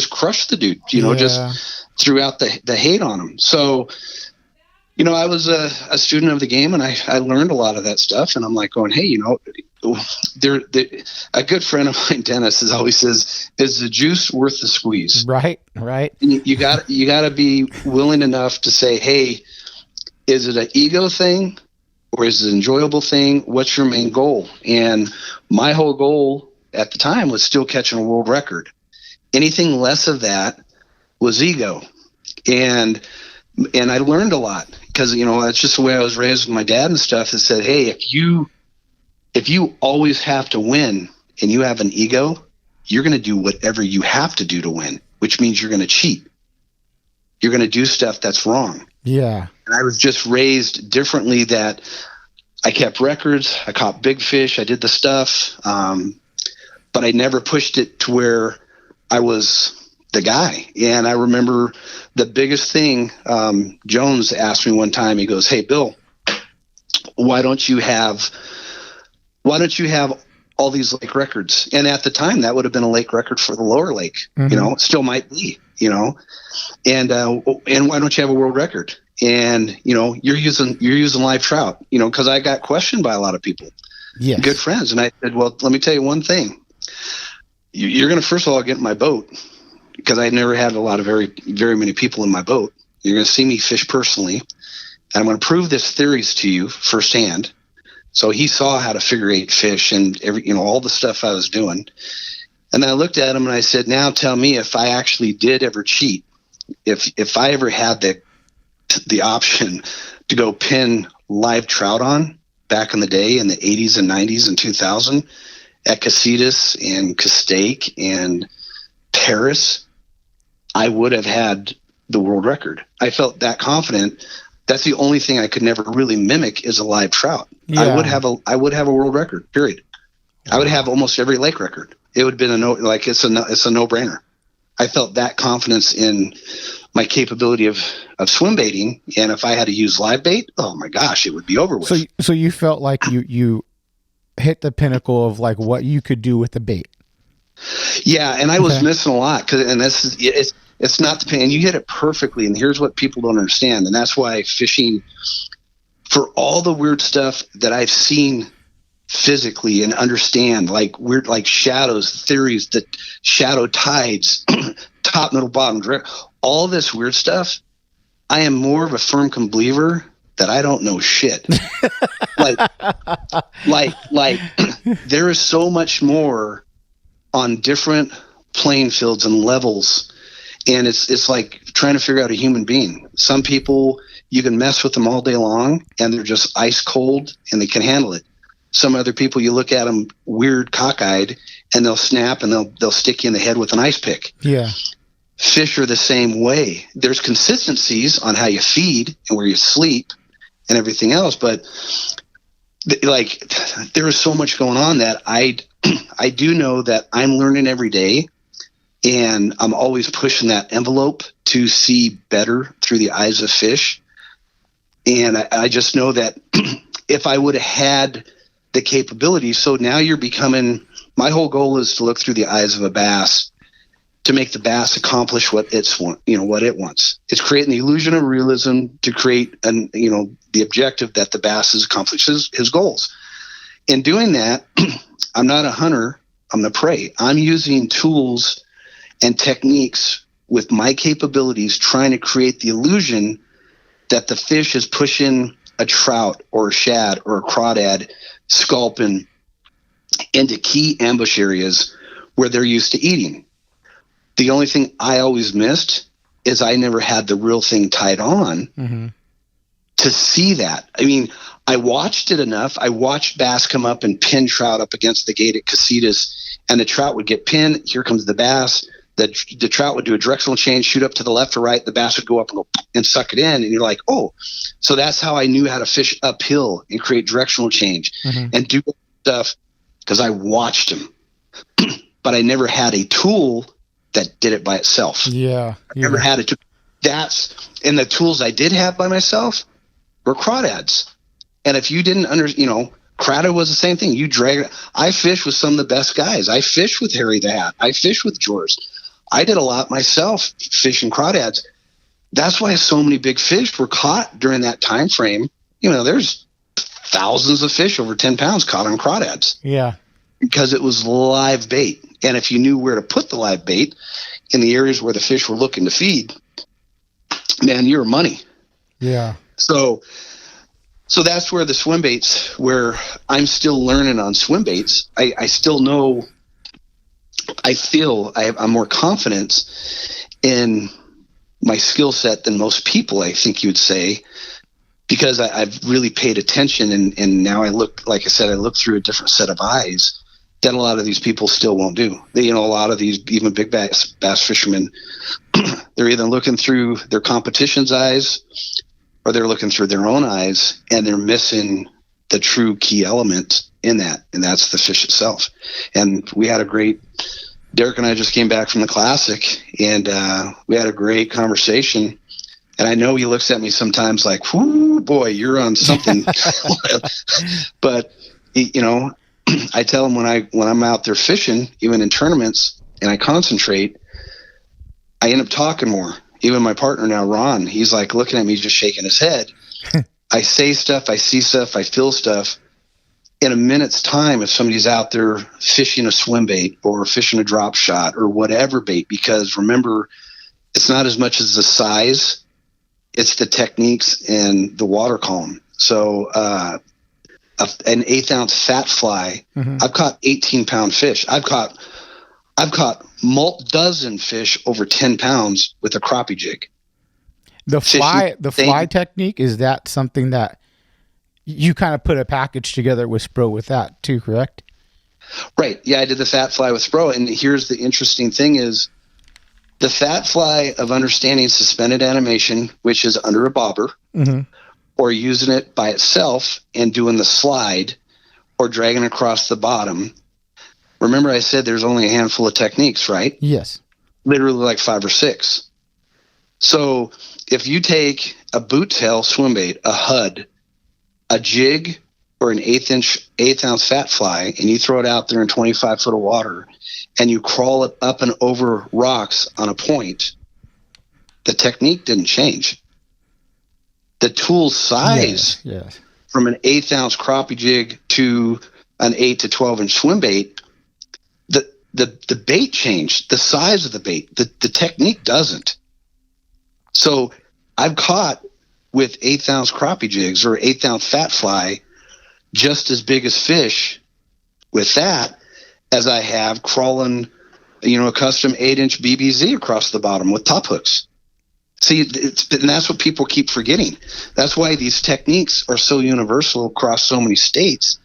crushed the dude. You know, just threw out the hate on him. So. You know, I was a student of the game, and I learned a lot of that stuff. And I'm like going, hey, you know, a good friend of mine, Dennis, always says, "Is the juice worth the squeeze?" Right. And you got to be willing enough to say, hey, is it an ego thing or is it an enjoyable thing? What's your main goal? And my whole goal at the time was still catching a world record. Anything less of that was ego. And I learned a lot because, you know, that's just the way I was raised with my dad and stuff, that said, hey, if you always have to win and you have an ego, you're going to do whatever you have to do to win, which means you're going to cheat. You're going to do stuff that's wrong. Yeah. And I was just raised differently, that I kept records. I caught big fish. I did the stuff. But I never pushed it to where I was the guy. And I remember the biggest thing, Jones asked me one time, he goes, "Hey, Bill, why don't you have all these lake records?" And at the time that would have been a lake record for the lower lake, you know, it still might be, you know, and why don't you have a world record? And, you know, you're using live trout, you know, cause I got questioned by a lot of people, good friends. And I said, well, let me tell you one thing. You're going to, first of all, get in my boat, because I never had a lot of very, very many people in my boat. You're going to see me fish personally, and I'm going to prove this theories to you firsthand. So he saw how to figure eight fish and all the stuff I was doing. And then I looked at him and I said, now tell me if I actually did ever cheat, if I ever had the option to go pin live trout on back in the day in the 80s and 90s and 2000 at Casitas and Castaic and Paris, I would have had the world record. I felt that confident. That's the only thing I could never really mimic is a live trout. Yeah. I would have a world record, period. I would have almost every lake record. It would have been it's a no-brainer. I felt that confidence in my capability of swim baiting, and if I had to use live bait, oh my gosh, it would be over with. So you felt like you hit the pinnacle of like what you could do with the bait. Yeah, and I was missing a lot, it's not the pain. You hit it perfectly, and here's what people don't understand, and that's why fishing for all the weird stuff that I've seen physically and understand, like weird, like shadows, theories, that shadow tides, top, middle, bottom, direct, all this weird stuff, I am more of a firm believer that I don't know shit. like there is so much more on different playing fields and levels, and it's like trying to figure out a human being. Some people, you can mess with them all day long and they're just ice cold and they can handle it. Some other people, you look at them weird, cockeyed, and they'll snap and they'll stick you in the head with an ice pick. Yeah. Fish are the same way. There's consistencies on how you feed and where you sleep and everything else, but like there is so much going on that I do know that I'm learning every day, and I'm always pushing that envelope to see better through the eyes of fish. And I just know that if I would have had the capability, so now you're becoming, my whole goal is to look through the eyes of a bass to make the bass accomplish what it wants. It's creating the illusion of realism to create the objective that the bass accomplishes his goals. In doing that, I'm not a hunter, I'm the prey. I'm using tools and techniques with my capabilities, trying to create the illusion that the fish is pushing a trout or a shad or a crawdad, sculpin into key ambush areas where they're used to eating. The only thing I always missed is I never had the real thing tied on to see that. I mean, I watched it enough. I watched bass come up and pin trout up against the gate at Casitas, and the trout would get pinned. Here comes the bass. The trout would do a directional change, shoot up to the left or right. The bass would go up and go and suck it in. And you're like, oh, so that's how I knew how to fish uphill and create directional change and do stuff, because I watched him. But I never had a tool that did it by itself. I never had a tool. And the tools I did have by myself were crawdads. And if you didn't crawdad was the same thing. You drag it. I fished with some of the best guys. I fished with Harry the Hat. I fished with George. I did a lot myself fishing crawdads. That's why so many big fish were caught during that time frame. There's thousands of fish over 10 pounds caught on crawdads. Yeah. Because it was live bait. And if you knew where to put the live bait in the areas where the fish were looking to feed, man, you're money. Yeah. So that's where the swim baits, where I'm still learning on swim baits. I still know, I feel I'm more confident in my skill set than most people, I think you would say, because I've really paid attention, and now I look, like I said, I look through a different set of eyes that a lot of these people still won't do. A lot of these, even big bass fishermen, they're either looking through their competition's eyes or they're looking through their own eyes, and they're missing the true key element in that, and that's the fish itself. And we had Derek and I just came back from the Classic, and we had a great conversation. And I know he looks at me sometimes like, whoo, boy, you're on something. But, I tell him when I'm out there fishing, even in tournaments, and I concentrate, I end up talking more. Even my partner now, Ron, he's like looking at me, just shaking his head. I say stuff, I see stuff, I feel stuff. In a minute's time, if somebody's out there fishing a swim bait or fishing a drop shot or whatever bait, because remember, it's not as much as the size, it's the techniques and the water column. So an 1/8 ounce fat fly, I've caught 18-pound fish. I've caught dozen fish over 10 pounds with a crappie jig. The fly technique, is that something that you kind of put a package together with Spro with that too, correct? Right. Yeah, I did the fat fly with Spro, and here's the interesting thing is the fat fly of understanding suspended animation, which is under a bobber, or using it by itself and doing the slide or dragging across the bottom. Remember I said there's only a handful of techniques, right? Yes. Literally like 5 or 6. So if you take a boot tail swim bait, a HUD, a jig, or an 1/8 ounce fat fly, and you throw it out there in 25 foot of water, and you crawl it up and over rocks on a point, the technique didn't change. the tool size from an 1/8 ounce crappie jig to an 8 to 12 inch swim bait, the bait changed, the size of the bait, the technique doesn't. So I've caught with 1/8 ounce crappie jigs or 1/8 ounce fat fly just as big as fish with that as I have crawling, a custom 8-inch BBZ across the bottom with top hooks. See, and that's what people keep forgetting. That's why these techniques are so universal across so many states,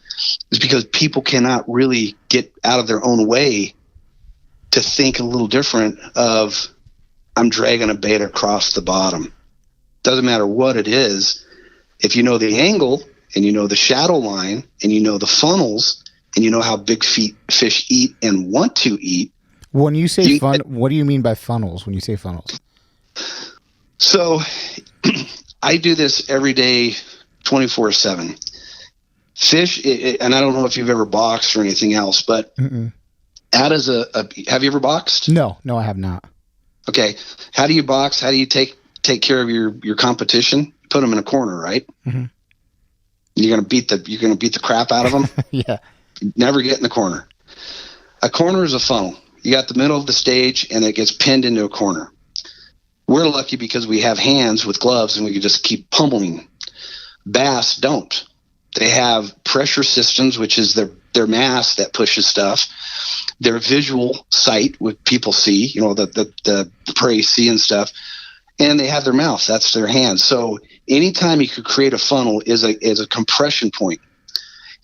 is because people cannot really get out of their own way to think a little different of, I'm dragging a bait across the bottom. Doesn't matter what it is. If you know the angle and you know the shadow line and you know the funnels and you know how big fish eat and want to eat. When you say what do you mean by funnels when you say funnels? So I do this every day, 24/7. Fish, and I don't know if you've ever boxed or anything else, but have you ever boxed? No, I have not. Okay. How do you box? How do you take care of your competition? Put them in a corner, right? Mm-hmm. You're gonna beat the crap out of them. Yeah. Never get in the corner. A corner is a funnel. You got the middle of the stage, and it gets pinned into a corner. We're lucky because we have hands with gloves, and we can just keep pummeling. Bass don't. They have pressure systems, which is their mass that pushes stuff. Their visual sight, what people see, the prey see and stuff. And they have their mouth. That's their hands. So anytime you could create a funnel is a compression point.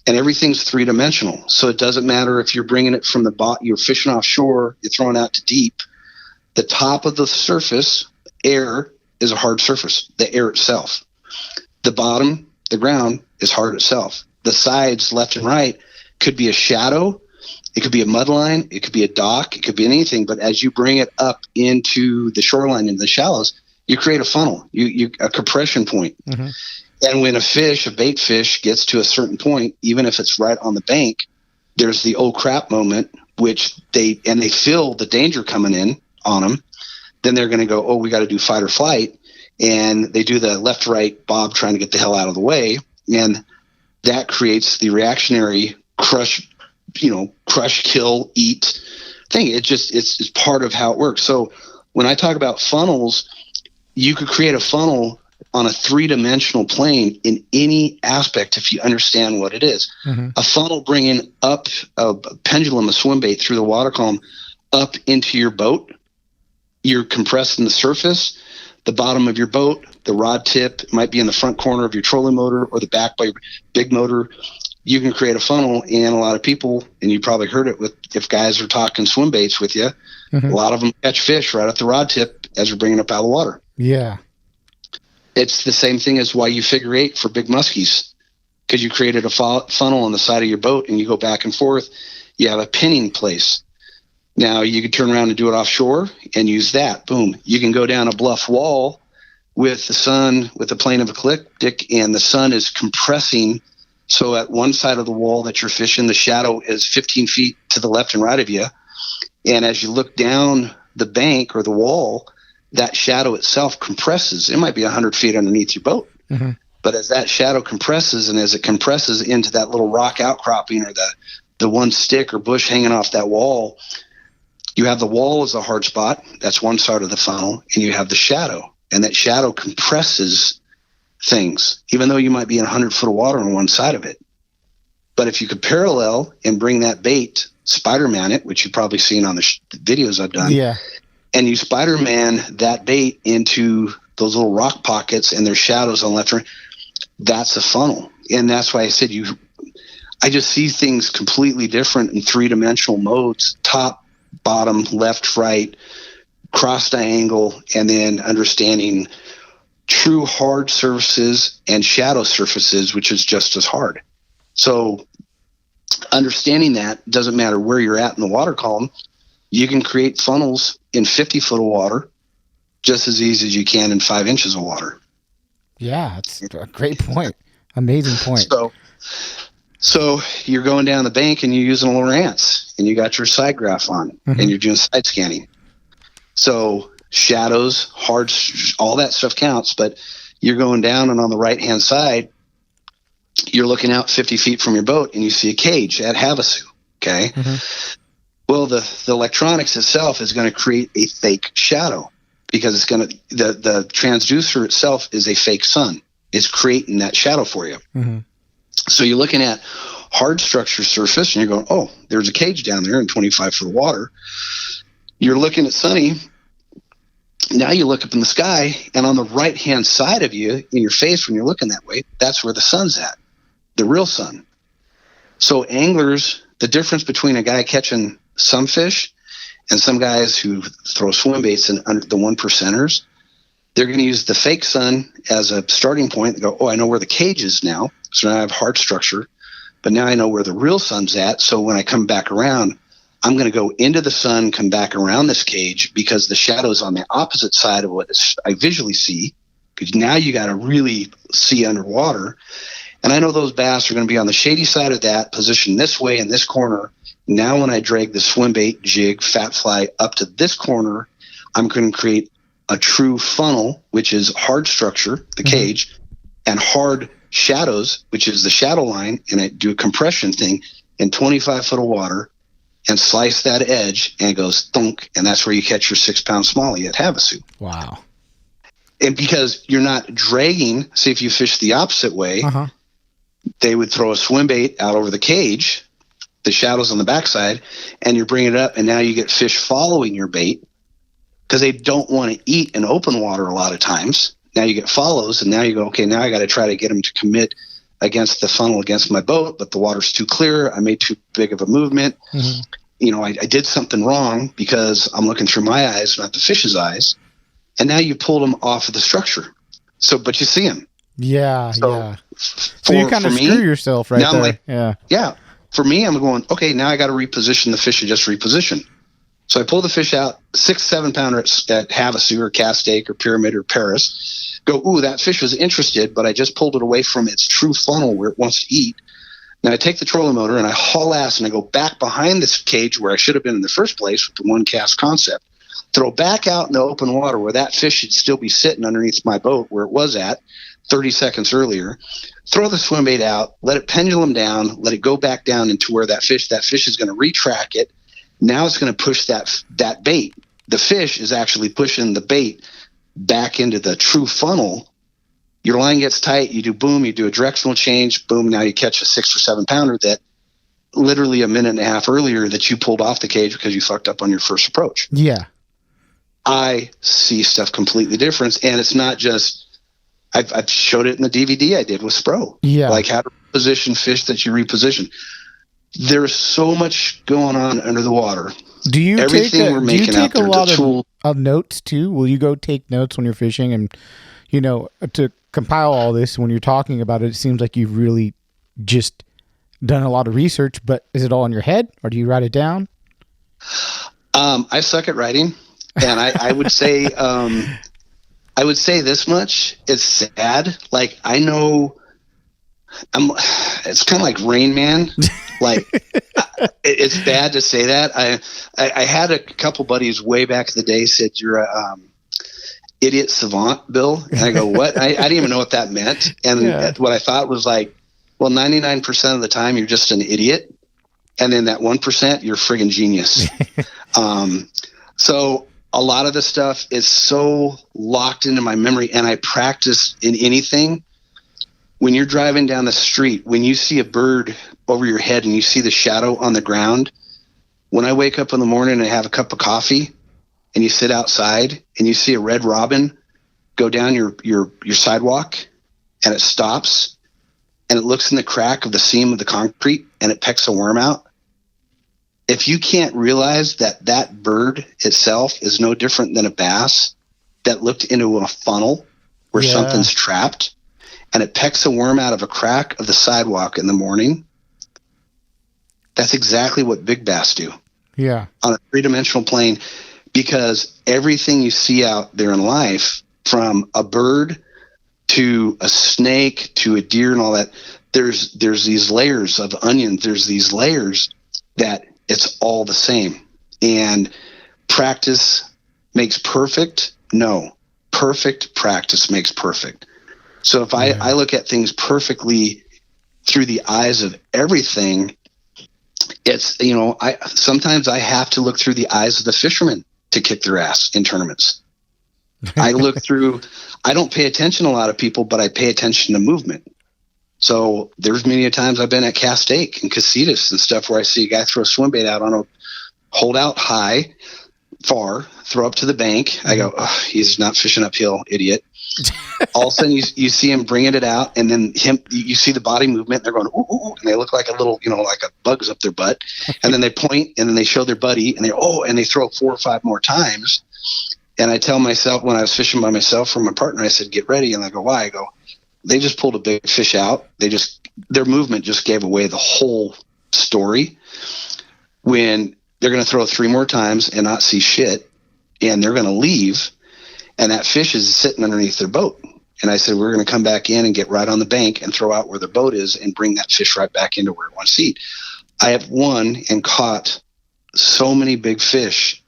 And everything's three-dimensional. So it doesn't matter if you're bringing it from the bottom, you're fishing offshore, you're throwing out to deep. The top of the surface, air, is a hard surface, the air itself. The bottom, the ground, is hard itself. The sides, left and right, could be a shadow. It could be a mud line. It could be a dock. It could be anything. But as you bring it up into the shoreline, into the shallows, you create a funnel, a compression point. Mm-hmm. And when a bait fish gets to a certain point, even if it's right on the bank, there's the oh crap moment, which they feel the danger coming in on them. Then they're going to go, oh, we got to do fight or flight. And they do the left, right, bob, trying to get the hell out of the way. And that creates the reactionary crush, kill, eat thing. It's part of how it works. So when I talk about funnels, you could create a funnel on a three-dimensional plane in any aspect if you understand what it is. Mm-hmm. A funnel bringing up a pendulum, a swim bait through the water column up into your boat. You're compressing the surface, the bottom of your boat, the rod tip might be in the front corner of your trolling motor or the back by your big motor. You can create a funnel, and a lot of people, and you probably heard it if guys are talking swim baits with you, mm-hmm. A lot of them catch fish right at the rod tip as you're bringing up out of the water. Yeah. It's the same thing as why you figure eight for big muskies, because you created a funnel on the side of your boat and you go back and forth. You have a pinning place. Now you can turn around and do it offshore and use that. Boom. You can go down a bluff wall with the sun, with the plane of ecliptic, and the sun is compressing. So at one side of the wall that you're fishing, the shadow is 15 feet to the left and right of you. And as you look down the bank or the wall, that shadow itself compresses. It might be 100 feet underneath your boat. Mm-hmm. But as that shadow compresses, and as it compresses into that little rock outcropping or the one stick or bush hanging off that wall, you have the wall as a hard spot. That's one side of the funnel. And you have the shadow. And that shadow compresses things, even though you might be in 100 foot of water on one side of it. But if you could parallel and bring that bait, Spider-Man it, which you've probably seen on the videos I've done. Yeah. And you Spider-Man that bait into those little rock pockets and there's shadows on the left and right, that's a funnel. And that's why I said I just see things completely different in three-dimensional modes, top, bottom, left, right, cross diagonal, and then understanding true hard surfaces and shadow surfaces, which is just as hard. So understanding that doesn't matter where you're at in the water column. You can create funnels in 50 foot of water just as easy as you can in 5 inches of water. Yeah, that's a great point. Amazing point. So you're going down the bank and you're using a little ants and you got your side graph on mm-hmm. and you're doing side scanning. So shadows, hard, all that stuff counts, but you're going down, and on the right-hand side, you're looking out 50 feet from your boat, and you see a cage at Havasu. Okay. Mm-hmm. Well, the electronics itself is going to create a fake shadow, because it's going to, the transducer itself is a fake sun. It's creating that shadow for you. Mm-hmm. So you're looking at hard structure surface, and you're going, oh, there's a cage down there in 25 foot of water. You're looking at Sunny. Now you look up in the sky, and on the right-hand side of you, in your face when you're looking that way, that's where the sun's at, the real sun. So anglers, the difference between a guy catching some fish and some guys who throw swim baits and under the 1%ers, they're going to use the fake sun as a starting point and go, oh, I know where the cage is now. So now I have hard structure, but now I know where the real sun's at. So when I come back around, I'm going to go into the sun, come back around this cage, because the shadow's on the opposite side of what I visually see, because now you got to really see underwater. And I know those bass are going to be on the shady side of that, positioned this way in this corner. Now when I drag the swim bait, jig, fat fly up to this corner, I'm going to create a true funnel, which is hard structure, the cage, and hard shadows, which is the shadow line, and I do a compression thing in 25 foot of water and slice that edge, and it goes thunk, and that's where you catch your 6-pound smallie at Havasu. Wow. And because you're not dragging, say if you fish the opposite way, they would throw a swim bait out over the cage, the shadows on the backside, and you bring it up, and now you get fish following your bait, because they don't want to eat in open water a lot of times. Now you get follows, and now you go, okay, now I got to try to get them to commit against the funnel against my boat, but the water's too clear. I made too big of a movement. Mm-hmm. You know, I did something wrong because I'm looking through my eyes, not the fish's eyes. And now you pulled them off of the structure. So, but you see them. Yeah, yeah. So you kind of screw yourself right there. Like, yeah. For me, I'm going, okay, now I got to reposition the fish and just reposition. So I pull the fish out, 6-7 pounder at Havasu or Castake or Pyramid or Paris. Go, ooh, that fish was interested, but I just pulled it away from its true funnel where it wants to eat. Now I take the trolling motor and I haul ass and I go back behind this cage where I should have been in the first place with the one cast concept. Throw back out in the open water where that fish should still be sitting underneath my boat where it was at 30 seconds earlier. Throw the swim bait out, let it pendulum down, let it go back down into where that fish is going to retrack it. Now it's going to push that bait. The fish is actually pushing the bait back into the true funnel. Your line gets tight, you do boom, you do a directional change, boom, now you catch a 6 or 7 pounder that literally a minute and a half earlier that you pulled off the cage because you fucked up on your first approach. Yeah. I see stuff completely different, and it's not just I've showed it in the DVD I did with Spro. Yeah. Like how to position fish that you reposition. There's so much going on under the water. Do you take a lot of notes too? Will you go take notes when you're fishing? And, you know, to compile all this, when you're talking about it, it seems like you've really just done a lot of research, but is it all in your head or do you write it down? I suck at writing, and I would say, this much. It's sad. Like, I know it's kind of like Rain Man. Like, it's bad to say that. I had a couple buddies way back in the day said, you're a idiot savant, Bill. And I go, what? I didn't even know what that meant. And what I thought was like, well, 99% of the time you're just an idiot. And then that 1%, you're a friggin' genius. So a lot of the stuff is so locked into my memory, and I practice in anything. When you're driving down the street, when you see a bird over your head and you see the shadow on the ground, when I wake up in the morning and I have a cup of coffee and you sit outside and you see a red robin go down your sidewalk and it stops and it looks in the crack of the seam of the concrete and it pecks a worm out. If you can't realize that bird itself is no different than a bass that looked into a funnel where something's trapped, and it pecks a worm out of a crack of the sidewalk in the morning, that's exactly what big bass do. Yeah. On a three-dimensional plane, because everything you see out there in life, from a bird to a snake to a deer and all that, there's these layers of onions. There's these layers that it's all the same. And practice makes perfect? No. Perfect practice makes perfect. So if I look at things perfectly through the eyes of everything, it's, sometimes I have to look through the eyes of the fishermen to kick their ass in tournaments. I don't pay attention to a lot of people, but I pay attention to movement. So there's many times I've been at Cast Stake and Casitas and stuff where I see a guy throw a swim bait out on a hold out high, far, throw up to the bank. I go, oh, he's not fishing uphill, idiot. All of a sudden you see him bringing it out, and then you see the body movement, and they're going, ooh, ooh, and they look like a little, like a bug's up their butt. And then they point, and then they show their buddy, and they throw 4 or 5 more times. And I tell myself, when I was fishing by myself from my partner, I said, get ready. And I go, why? I go, they just pulled a big fish out. Their movement just gave away the whole story. When they're going to throw 3 more times and not see shit, and they're going to leave, and that fish is sitting underneath their boat. And I said, we're going to come back in and get right on the bank and throw out where their boat is and bring that fish right back into where it wants to eat. I have won and caught so many big fish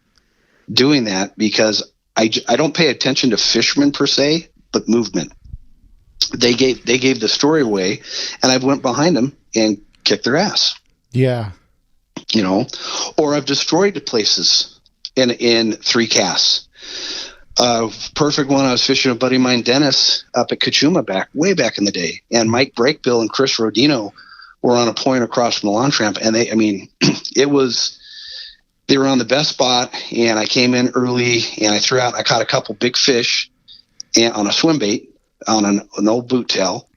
doing that because I don't pay attention to fishermen per se, but movement. They gave the story away, and I went behind them and kicked their ass. Yeah. Or I've destroyed places in 3 casts. Perfect one, I was fishing with a buddy of mine, Dennis, up at Kachuma way back in the day. And Mike Breakbill and Chris Rodino were on a point across from the launch ramp. And they were on the best spot, and I came in early, and I caught a couple big fish on a swim bait on an old boot tail.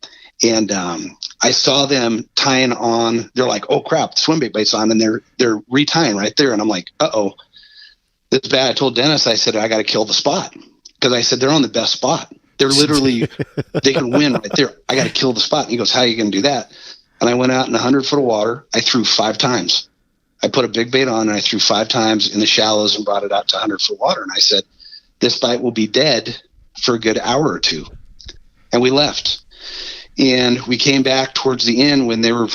And I saw them tying on. They're like, oh crap, swim bait's on, and they're retying right there. And I'm like, uh-oh, this is bad. I told Dennis, I said, I got to kill the spot, because I said they're on the best spot. They're literally, they can win right there. I got to kill the spot. And he goes, how are you going to do that? And I went out in 100 foot of water. I threw 5 times. I put a big bait on, and I threw 5 times in the shallows and brought it out to 100 foot water. And I said, this bite will be dead for a good hour or 2. And we left. And we came back towards the end when they were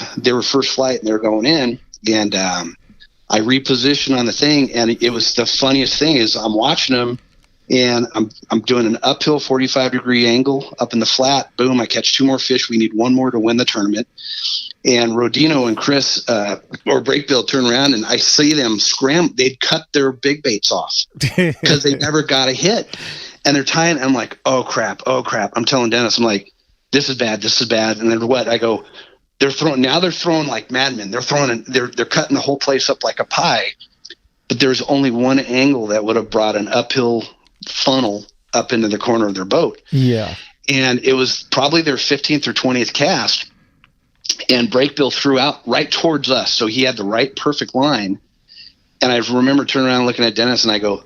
first flight and they were going in. And I repositioned on the thing, and it was the funniest thing is I'm watching them, and I'm doing an uphill 45-degree angle up in the flat. Boom, I catch 2 more fish. We need 1 more to win the tournament. And Rodino and Chris or Breakbill turn around, and I see them scramble. They'd cut their big baits off because they never got a hit. And they're tying. I'm like, oh crap. I'm telling Dennis, I'm like, this is bad. And then what? I go, they're throwing like madmen. They're cutting the whole place up like a pie. But there's only one angle that would have brought an uphill funnel up into the corner of their boat. Yeah. And it was probably their 15th or 20th cast. And Breakbill threw out right towards us. So he had the right perfect line. And I remember turning around and looking at Dennis, and I go,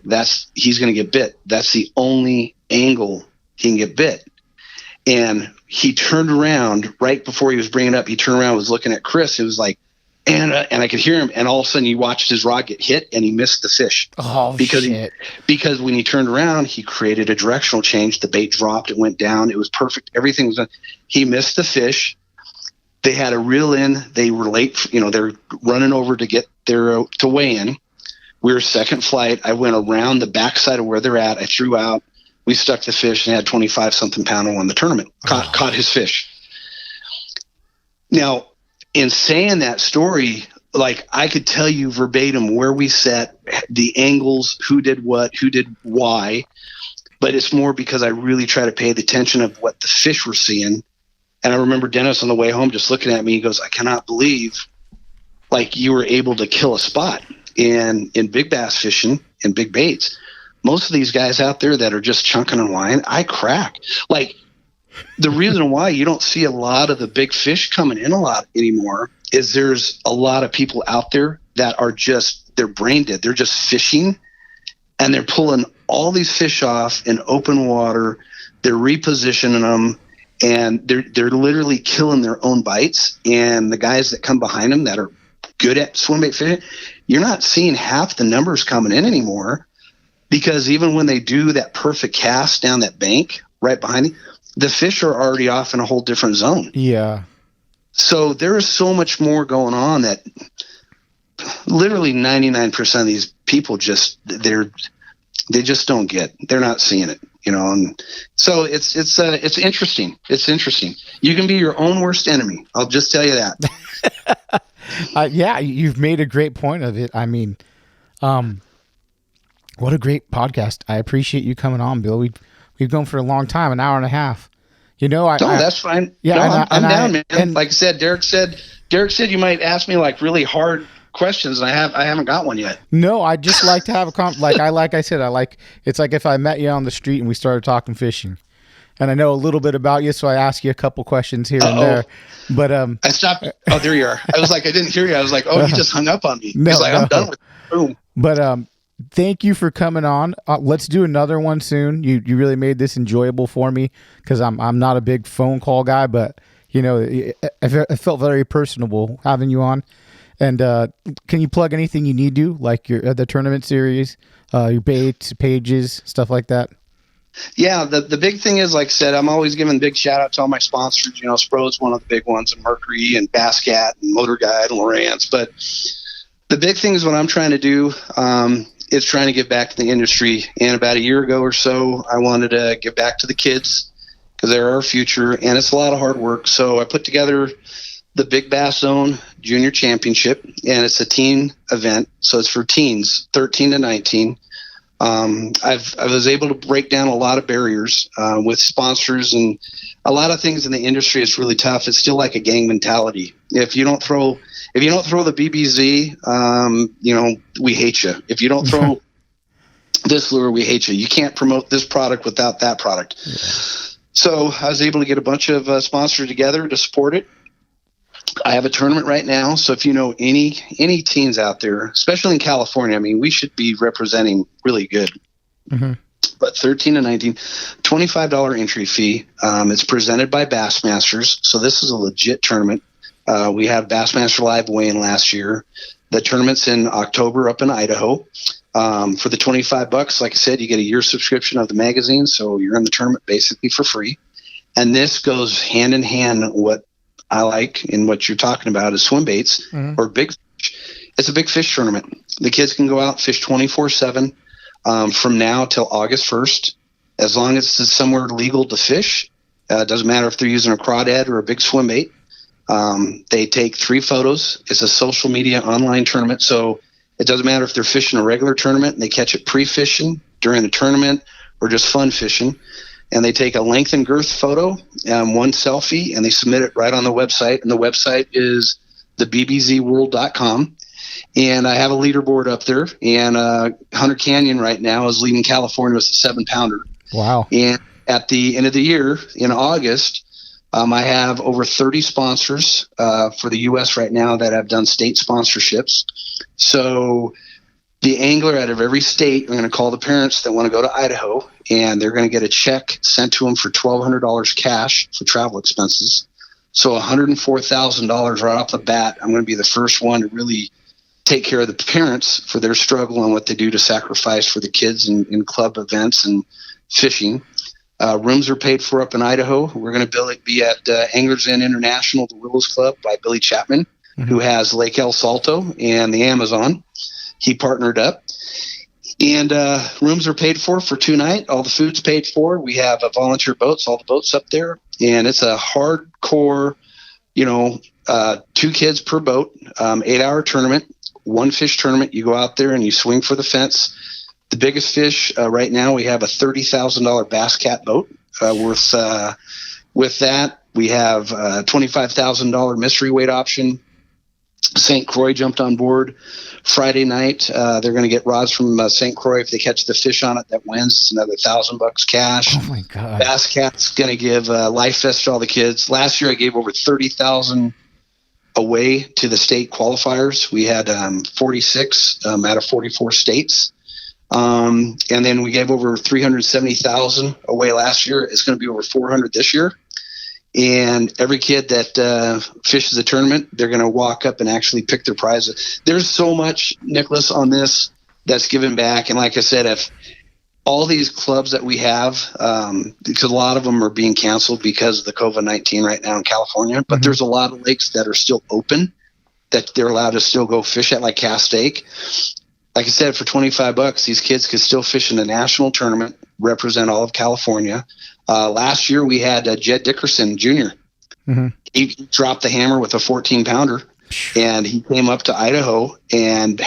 he's going to get bit. That's the only angle he can get bit. And he turned around right before he was bringing it up. He turned around, was looking at Chris. It was like, and I could hear him. And all of a sudden, he watched his rod get hit, and he missed the fish. Oh, shit. Because when he turned around, he created a directional change. The bait dropped. It went down. It was perfect. Everything was done. He missed the fish. They had a reel in. They were late. They're running over to get to weigh in. We were second flight. I went around the backside of where they're at. I threw out. We stuck the fish and had 25-something pound and won the tournament. Caught his fish. Now, in saying that story, like I could tell you verbatim where we sat, the angles, who did what, who did why, but it's more because I really try to pay the attention of what the fish were seeing. And I remember Dennis on the way home just looking at me. He goes, I cannot believe like you were able to kill a spot. In big bass fishing and big baits, most of these guys out there that are just chunking and whining, I crack. Like the reason why you don't see a lot of the big fish coming in a lot anymore is there's a lot of people out there that are they're brain dead. They're just fishing, and they're pulling all these fish off in open water. They're repositioning them, and they're literally killing their own bites. And the guys that come behind them that are good at swim bait fishing, you're not seeing half the numbers coming in anymore, because even when they do that perfect cast down that bank right behind you, the fish are already off in a whole different zone. Yeah. So there is so much more going on that literally 99% of these people they just don't get. They're not seeing it. and so it's interesting. It's interesting. You can be your own worst enemy. I'll just tell you that. Yeah, you've made a great point of it. I mean, what a great podcast. I appreciate you coming on, Bill. We've gone for a long time, an hour and a half. That's fine. Yeah, no, I'm down, man. And like I said, Derek said you might ask me like really hard questions, and I haven't got one yet. No, I just like to have a it's like if I met you on the street and we started talking fishing, and I know a little bit about you, so I ask you a couple questions here and there. But I stopped. Oh, there you are. I was like, I didn't hear you. I was like, oh, you just hung up on me. He's like, I'm done with it. Boom. But thank you for coming on. Let's do another one soon. You really made this enjoyable for me because I'm not a big phone call guy, but it felt very personable having you on. And can you plug anything you need to, like the tournament series, your baits, pages, stuff like that? Yeah, the big thing is, like I said, I'm always giving big shout out to all my sponsors. Spro is one of the big ones, and Mercury and Bass Cat and Motor Guide and Lowrance. But the big thing is what I'm trying to do is trying to give back to the industry. And about a year ago or so, I wanted to give back to the kids because they're our future, and it's a lot of hard work. So I put together the Big Bass Zone Junior Championship, and it's a teen event. So it's for teens, 13 to 19. I was able to break down a lot of barriers with sponsors, and a lot of things in the industry is really tough. It's still like a gang mentality. If you don't throw the BBZ, we hate you. If you don't throw this lure, we hate you. You can't promote this product without that product. Yeah. So I was able to get a bunch of sponsors together to support it. I have a tournament right now, so if you know any teens out there, especially in California, I mean, we should be representing really good. Mm-hmm. But 13 to 19, $25 entry fee. It's presented by Bassmasters, so this is a legit tournament. We had Bassmaster Live weigh-in last year. The tournament's in October up in Idaho. For the $25, like I said, you get a year subscription of the magazine, so you're in the tournament basically for free. And this goes hand in hand what I like and what you're talking about is swim baits or big fish. It's a big fish tournament. The kids can go out and fish 24/7 from now till August 1st, as long as it's somewhere legal to fish. It doesn't matter if they're using a crawdad or a big swim bait. They take 3 photos. It's a social media online tournament, so it doesn't matter if they're fishing a regular tournament and they catch it pre-fishing, during the tournament, or just fun fishing. And they take a length and girth photo, 1 selfie, and they submit it right on the website. And the website is thebbzworld.com. And I have a leaderboard up there. And Hunter Canyon right now is leading California with a 7-pounder. Wow. And at the end of the year, in August, I have over 30 sponsors for the U.S. right now that have done state sponsorships. So the angler out of every state are going to call the parents that want to go to Idaho, and they're going to get a check sent to them for $1,200 cash for travel expenses. So $104,000 right off the bat. I'm going to be the first one to really take care of the parents for their struggle and what they do to sacrifice for the kids in club events and fishing. Rooms are paid for up in Idaho. We're going to be at Anglers Inn International, the Willows Club by Billy Chapman, who has Lake El Salto and the Amazon. He partnered up. And rooms are paid for 2 nights. All the food's paid for. We have volunteer boats, all the boats up there. And it's a hardcore, 2 kids per boat, 8-hour tournament, 1 fish tournament. You go out there and you swing for the fence. The biggest fish right now, we have a $30,000 Bass Cat boat worth. With that, we have a $25,000 mystery weight option. St. Croix jumped on board Friday night. They're going to get rods from St. Croix. If they catch the fish on it, that wins. It's another $1,000 cash. Oh my God! Bass Cat's going to give Life Fest to all the kids. Last year, I gave over $30,000 away to the state qualifiers. We had 46 out of 44 states. And then we gave over $370,000 away last year. It's going to be over $400 this year. And every kid that fishes a tournament, they're going to walk up and actually pick their prizes. There's so much, Nicholas, on this that's given back. And like I said, if all these clubs that we have, because a lot of them are being canceled because of the COVID-19 right now in California, but there's a lot of lakes that are still open that they're allowed to still go fish at, like Castake. Like I said, for $25, these kids could still fish in a national tournament represent all of California. Last year we had Jed Dickerson Jr. Mm-hmm. He dropped the hammer with a 14-pounder, and he came up to Idaho and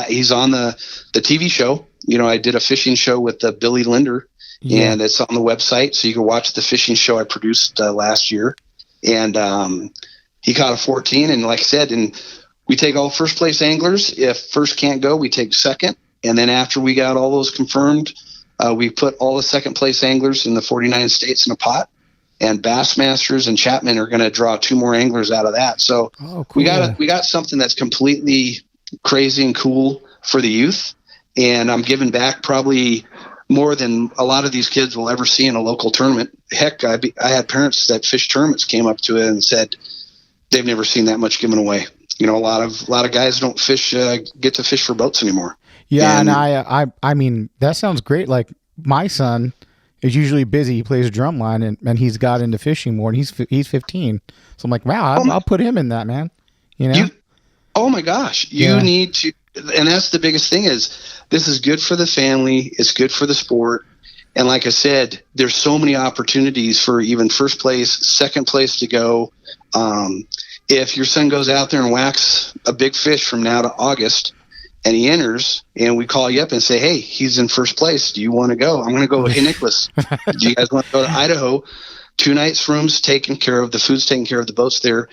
he's on the TV show. I did a fishing show with Billy Linder, and it's on the website, so you can watch the fishing show I produced last year. And he caught a 14, and like I said, and we take all first place anglers. If first can't go, we take second. And then after we got all those confirmed, we put all the second place anglers in the 49 states in a pot. And Bassmasters and Chapman are going to draw 2 more anglers out of that. So cool. we got something that's completely crazy and cool for the youth. And I'm giving back probably more than a lot of these kids will ever see in a local tournament. Heck, I had parents that fish tournaments came up to it and said they've never seen that much given away. A lot of guys don't fish, get to fish for boats anymore. Yeah, and I mean, that sounds great. Like my son is usually busy. He plays drumline, and he's got into fishing more, and he's 15. So I'm like, wow, I'll put him in that, man. Oh my gosh, you need to, and that's the biggest thing is this is good for the family. It's good for the sport. And like I said, there's so many opportunities for even first place, second place to go. If your son goes out there and whacks a big fish from now to August, and he enters, and we call you up and say, hey, he's in first place. Do you want to go? I'm going to go. Hey, Nicholas, do you guys want to go to Idaho? 2 nights rooms taken care of. The food's taken care of. The boat's there.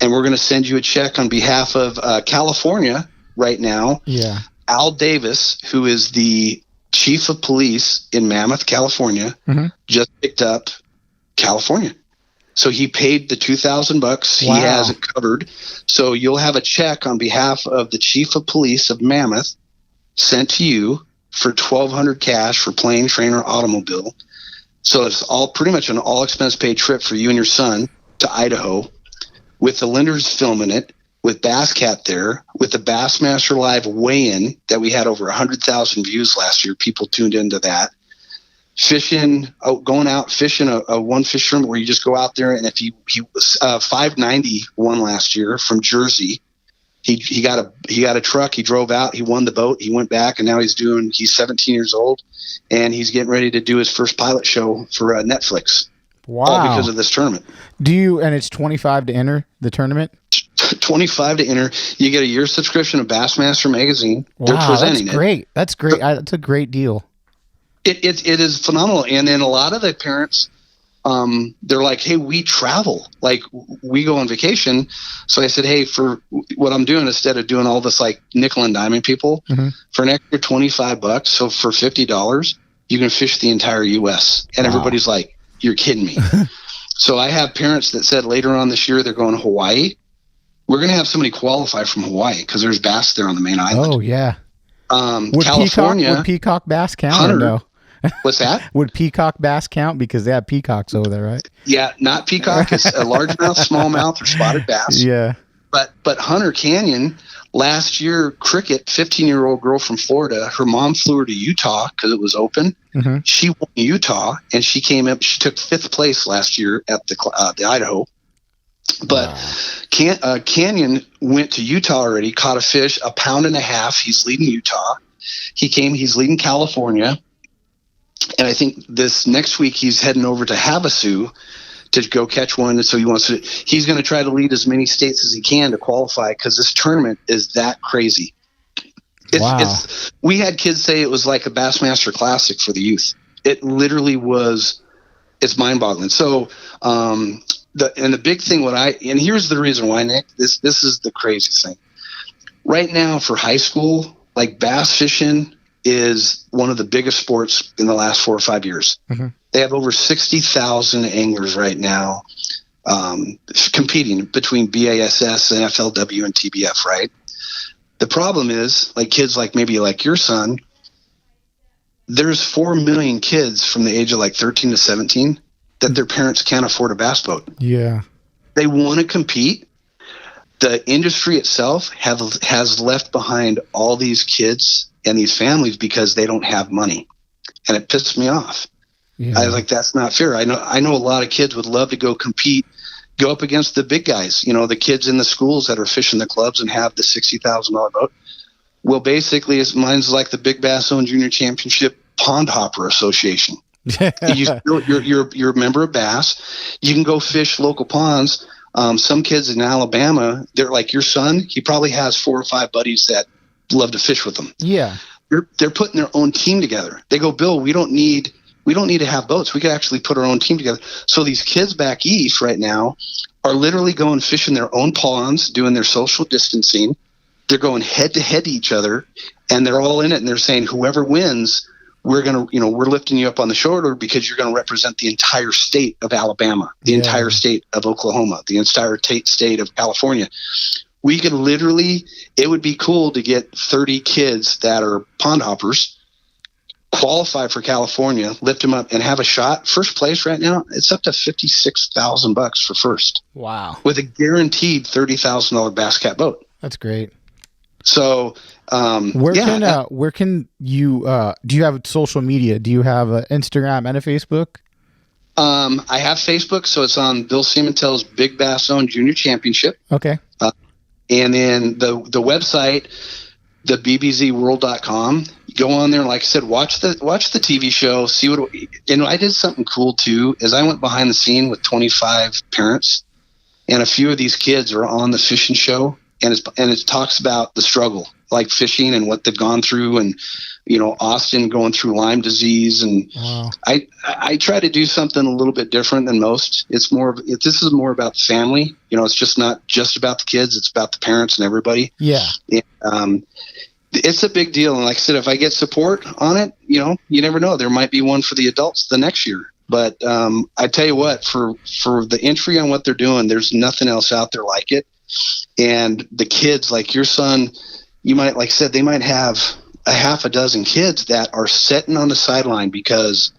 And we're going to send you a check on behalf of California right now. Yeah. Al Davis, who is the chief of police in Mammoth, California, just picked up California. So he paid the $2,000. Wow. He has it covered. So you'll have a check on behalf of the chief of police of Mammoth sent to you for $1,200 cash for plane, train, or automobile. So it's all pretty much an all expense paid trip for you and your son to Idaho, with the Linders filming it, with Bass Cat there, with the Bassmaster Live weigh-in that we had over 100,000 views last year. People tuned into that. Fishing, going out fishing a one fish tournament where you just go out there, and if he was 590 won last year from Jersey. He got a truck. He drove out. He won the boat. He went back, and now he's 17 years old, and he's getting ready to do his first pilot show for Netflix. Wow! All because of this tournament. And it's $25 to enter the tournament. $25 to enter. You get a year subscription of Bassmaster magazine. Wow, they're presenting that's great. That's great. That's a great deal. It is phenomenal. And then a lot of the parents, they're like, hey, we travel, like we go on vacation. So I said, hey, for what I'm doing, instead of doing all this like nickel and diming people, for an extra $25, so for $50, you can fish the entire U.S. And everybody's like, you're kidding me. So I have parents that said later on this year they're going to Hawaii. We're going to have somebody qualify from Hawaii because there's bass there on the main island. Oh, yeah. California. Would peacock bass count? Hunter, or no? What's that? Would peacock bass count? Because they have peacocks over there, right? Yeah, not peacock. It's a largemouth, smallmouth, or spotted bass. Yeah. But Hunter Canyon, last year, Cricket, 15-year-old girl from Florida, her mom flew her to Utah because it was open. She won Utah, and she came up. She took 5th place last year at the Idaho. But Canyon went to Utah already, caught a fish, 1.5 pounds. He's leading Utah. He's leading California. And I think this next week he's heading over to Havasu to go catch one. And so he's going to try to lead as many states as he can to qualify because this tournament is that crazy. We had kids say it was like a Bassmaster Classic for the youth. It literally was. It's mind boggling. So, the big thing, and here's the reason why, Nick, this is the crazy thing right now for high school, like bass fishing is one of the biggest sports in the last 4 or 5 years. They have over 60,000 anglers right now competing between BASS and FLW and TBF, right? The problem is, like kids like maybe like your son, there's 4 million kids from the age of like 13 to 17 that their parents can't afford a bass boat. Yeah. They want to compete. The industry itself has left behind all these kids and these families because they don't have money. And it pissed me off. Yeah. I was like, that's not fair. I know a lot of kids would love to go compete, go up against the big guys, the kids in the schools that are fishing the clubs and have the $60,000 boat. Well, basically, mine's like the Big Bass Zone Junior Championship Pond Hopper Association. You're a member of Bass. You can go fish local ponds. Some kids in Alabama, they're like your son. He probably has 4 or 5 buddies that love to fish with them. Yeah. They're putting their own team together. They go, Bill, we don't need to have boats. We could actually put our own team together. So these kids back east right now are literally going fishing their own ponds, doing their social distancing. They're going head to head to each other, and they're all in it. And they're saying, whoever wins, we're lifting you up on the shoulder because you're going to represent the entire state of Alabama, the entire state of Oklahoma, the entire state of California. We could literally, it would be cool to get 30 kids that are pond hoppers, qualify for California, lift them up, and have a shot. First place right now, it's up to $56,000 for first. Wow! With a guaranteed $30,000 bass cat boat. That's great. So, where can you? Do you have social media? Do you have an Instagram and a Facebook? I have Facebook, so it's on Bill Siemantel's Big Bass Zone Junior Championship. Okay. And then the website, the bbzworld.com. Go on there, like I said, watch the TV show, see what. And I did something cool too, is I went behind the scene with 25 parents, and a few of these kids are on the fishing show, and it talks about the struggle, like fishing and what they've gone through, and Austin going through Lyme disease, and wow. I try to do something a little bit different than most. This is more about the family. It's just not just about the kids; it's about the parents and everybody. Yeah. And, it's a big deal. And like I said, if I get support on it, you never know. There might be one for the adults the next year. But I tell you what, for the entry on what they're doing, there's nothing else out there like it. And the kids, like your son, you might, like I said, they might have a half a dozen kids that are sitting on the sideline because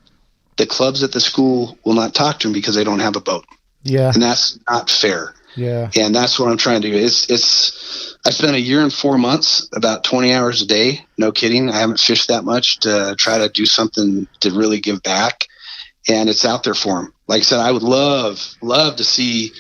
the clubs at the school will not talk to them because they don't have a boat. Yeah. And that's not fair. Yeah. And that's what I'm trying to do. I spent a year and 4 months, about 20 hours a day. No kidding. I haven't fished that much to try to do something to really give back. And it's out there for them. Like I said, I would love to see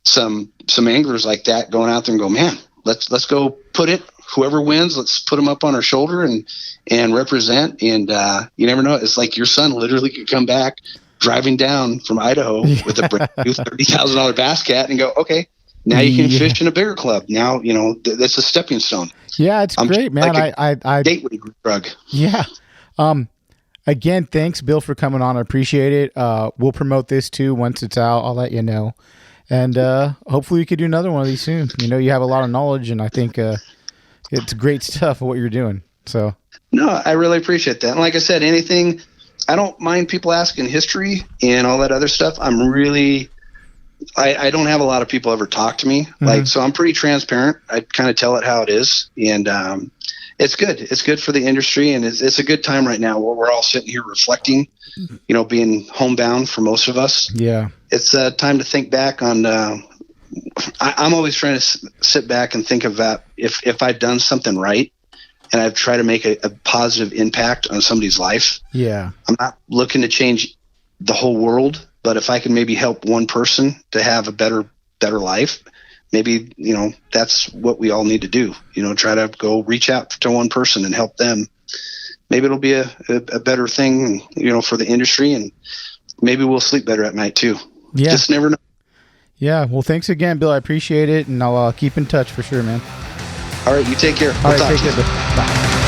some anglers like that going out there and go, man, let's go put it. Whoever wins, let's put them up on our shoulder and represent. And you never know. It's like your son literally could come back driving down from Idaho with a brand new $30,000 bass cat and go, okay, now you can fish in a bigger club. Now, that's a stepping stone. Yeah, it's great, man. Like I gateway drug. Yeah. Again, thanks, Bill, for coming on. I appreciate it. We'll promote this too. Once it's out, I'll let you know. And hopefully we could do another one of these soon. You have a lot of knowledge, and I think it's great stuff what you're doing. So no, I really appreciate that. And like I said, anything, I don't mind people asking history and all that other stuff. I'm really, I don't have a lot of people ever talk to me. Mm-hmm. So I'm pretty transparent. I kind of tell it how it is. And it's good. It's good for the industry. And it's a good time right now where we're all sitting here reflecting, being homebound for most of us. Yeah. It's time to think back on, I'm always trying to sit back and think about if I've done something right and I've tried to make a positive impact on somebody's life. Yeah. I'm not looking to change the whole world, but if I can maybe help one person to have a better life, maybe, that's what we all need to do. Try to go reach out to one person and help them. Maybe it'll be a better thing, for the industry, and maybe we'll sleep better at night too. Yeah. Just never know. Yeah. Well, thanks again, Bill. I appreciate it. And I'll keep in touch for sure, man. All right. You take care. All right. Take care. Bye.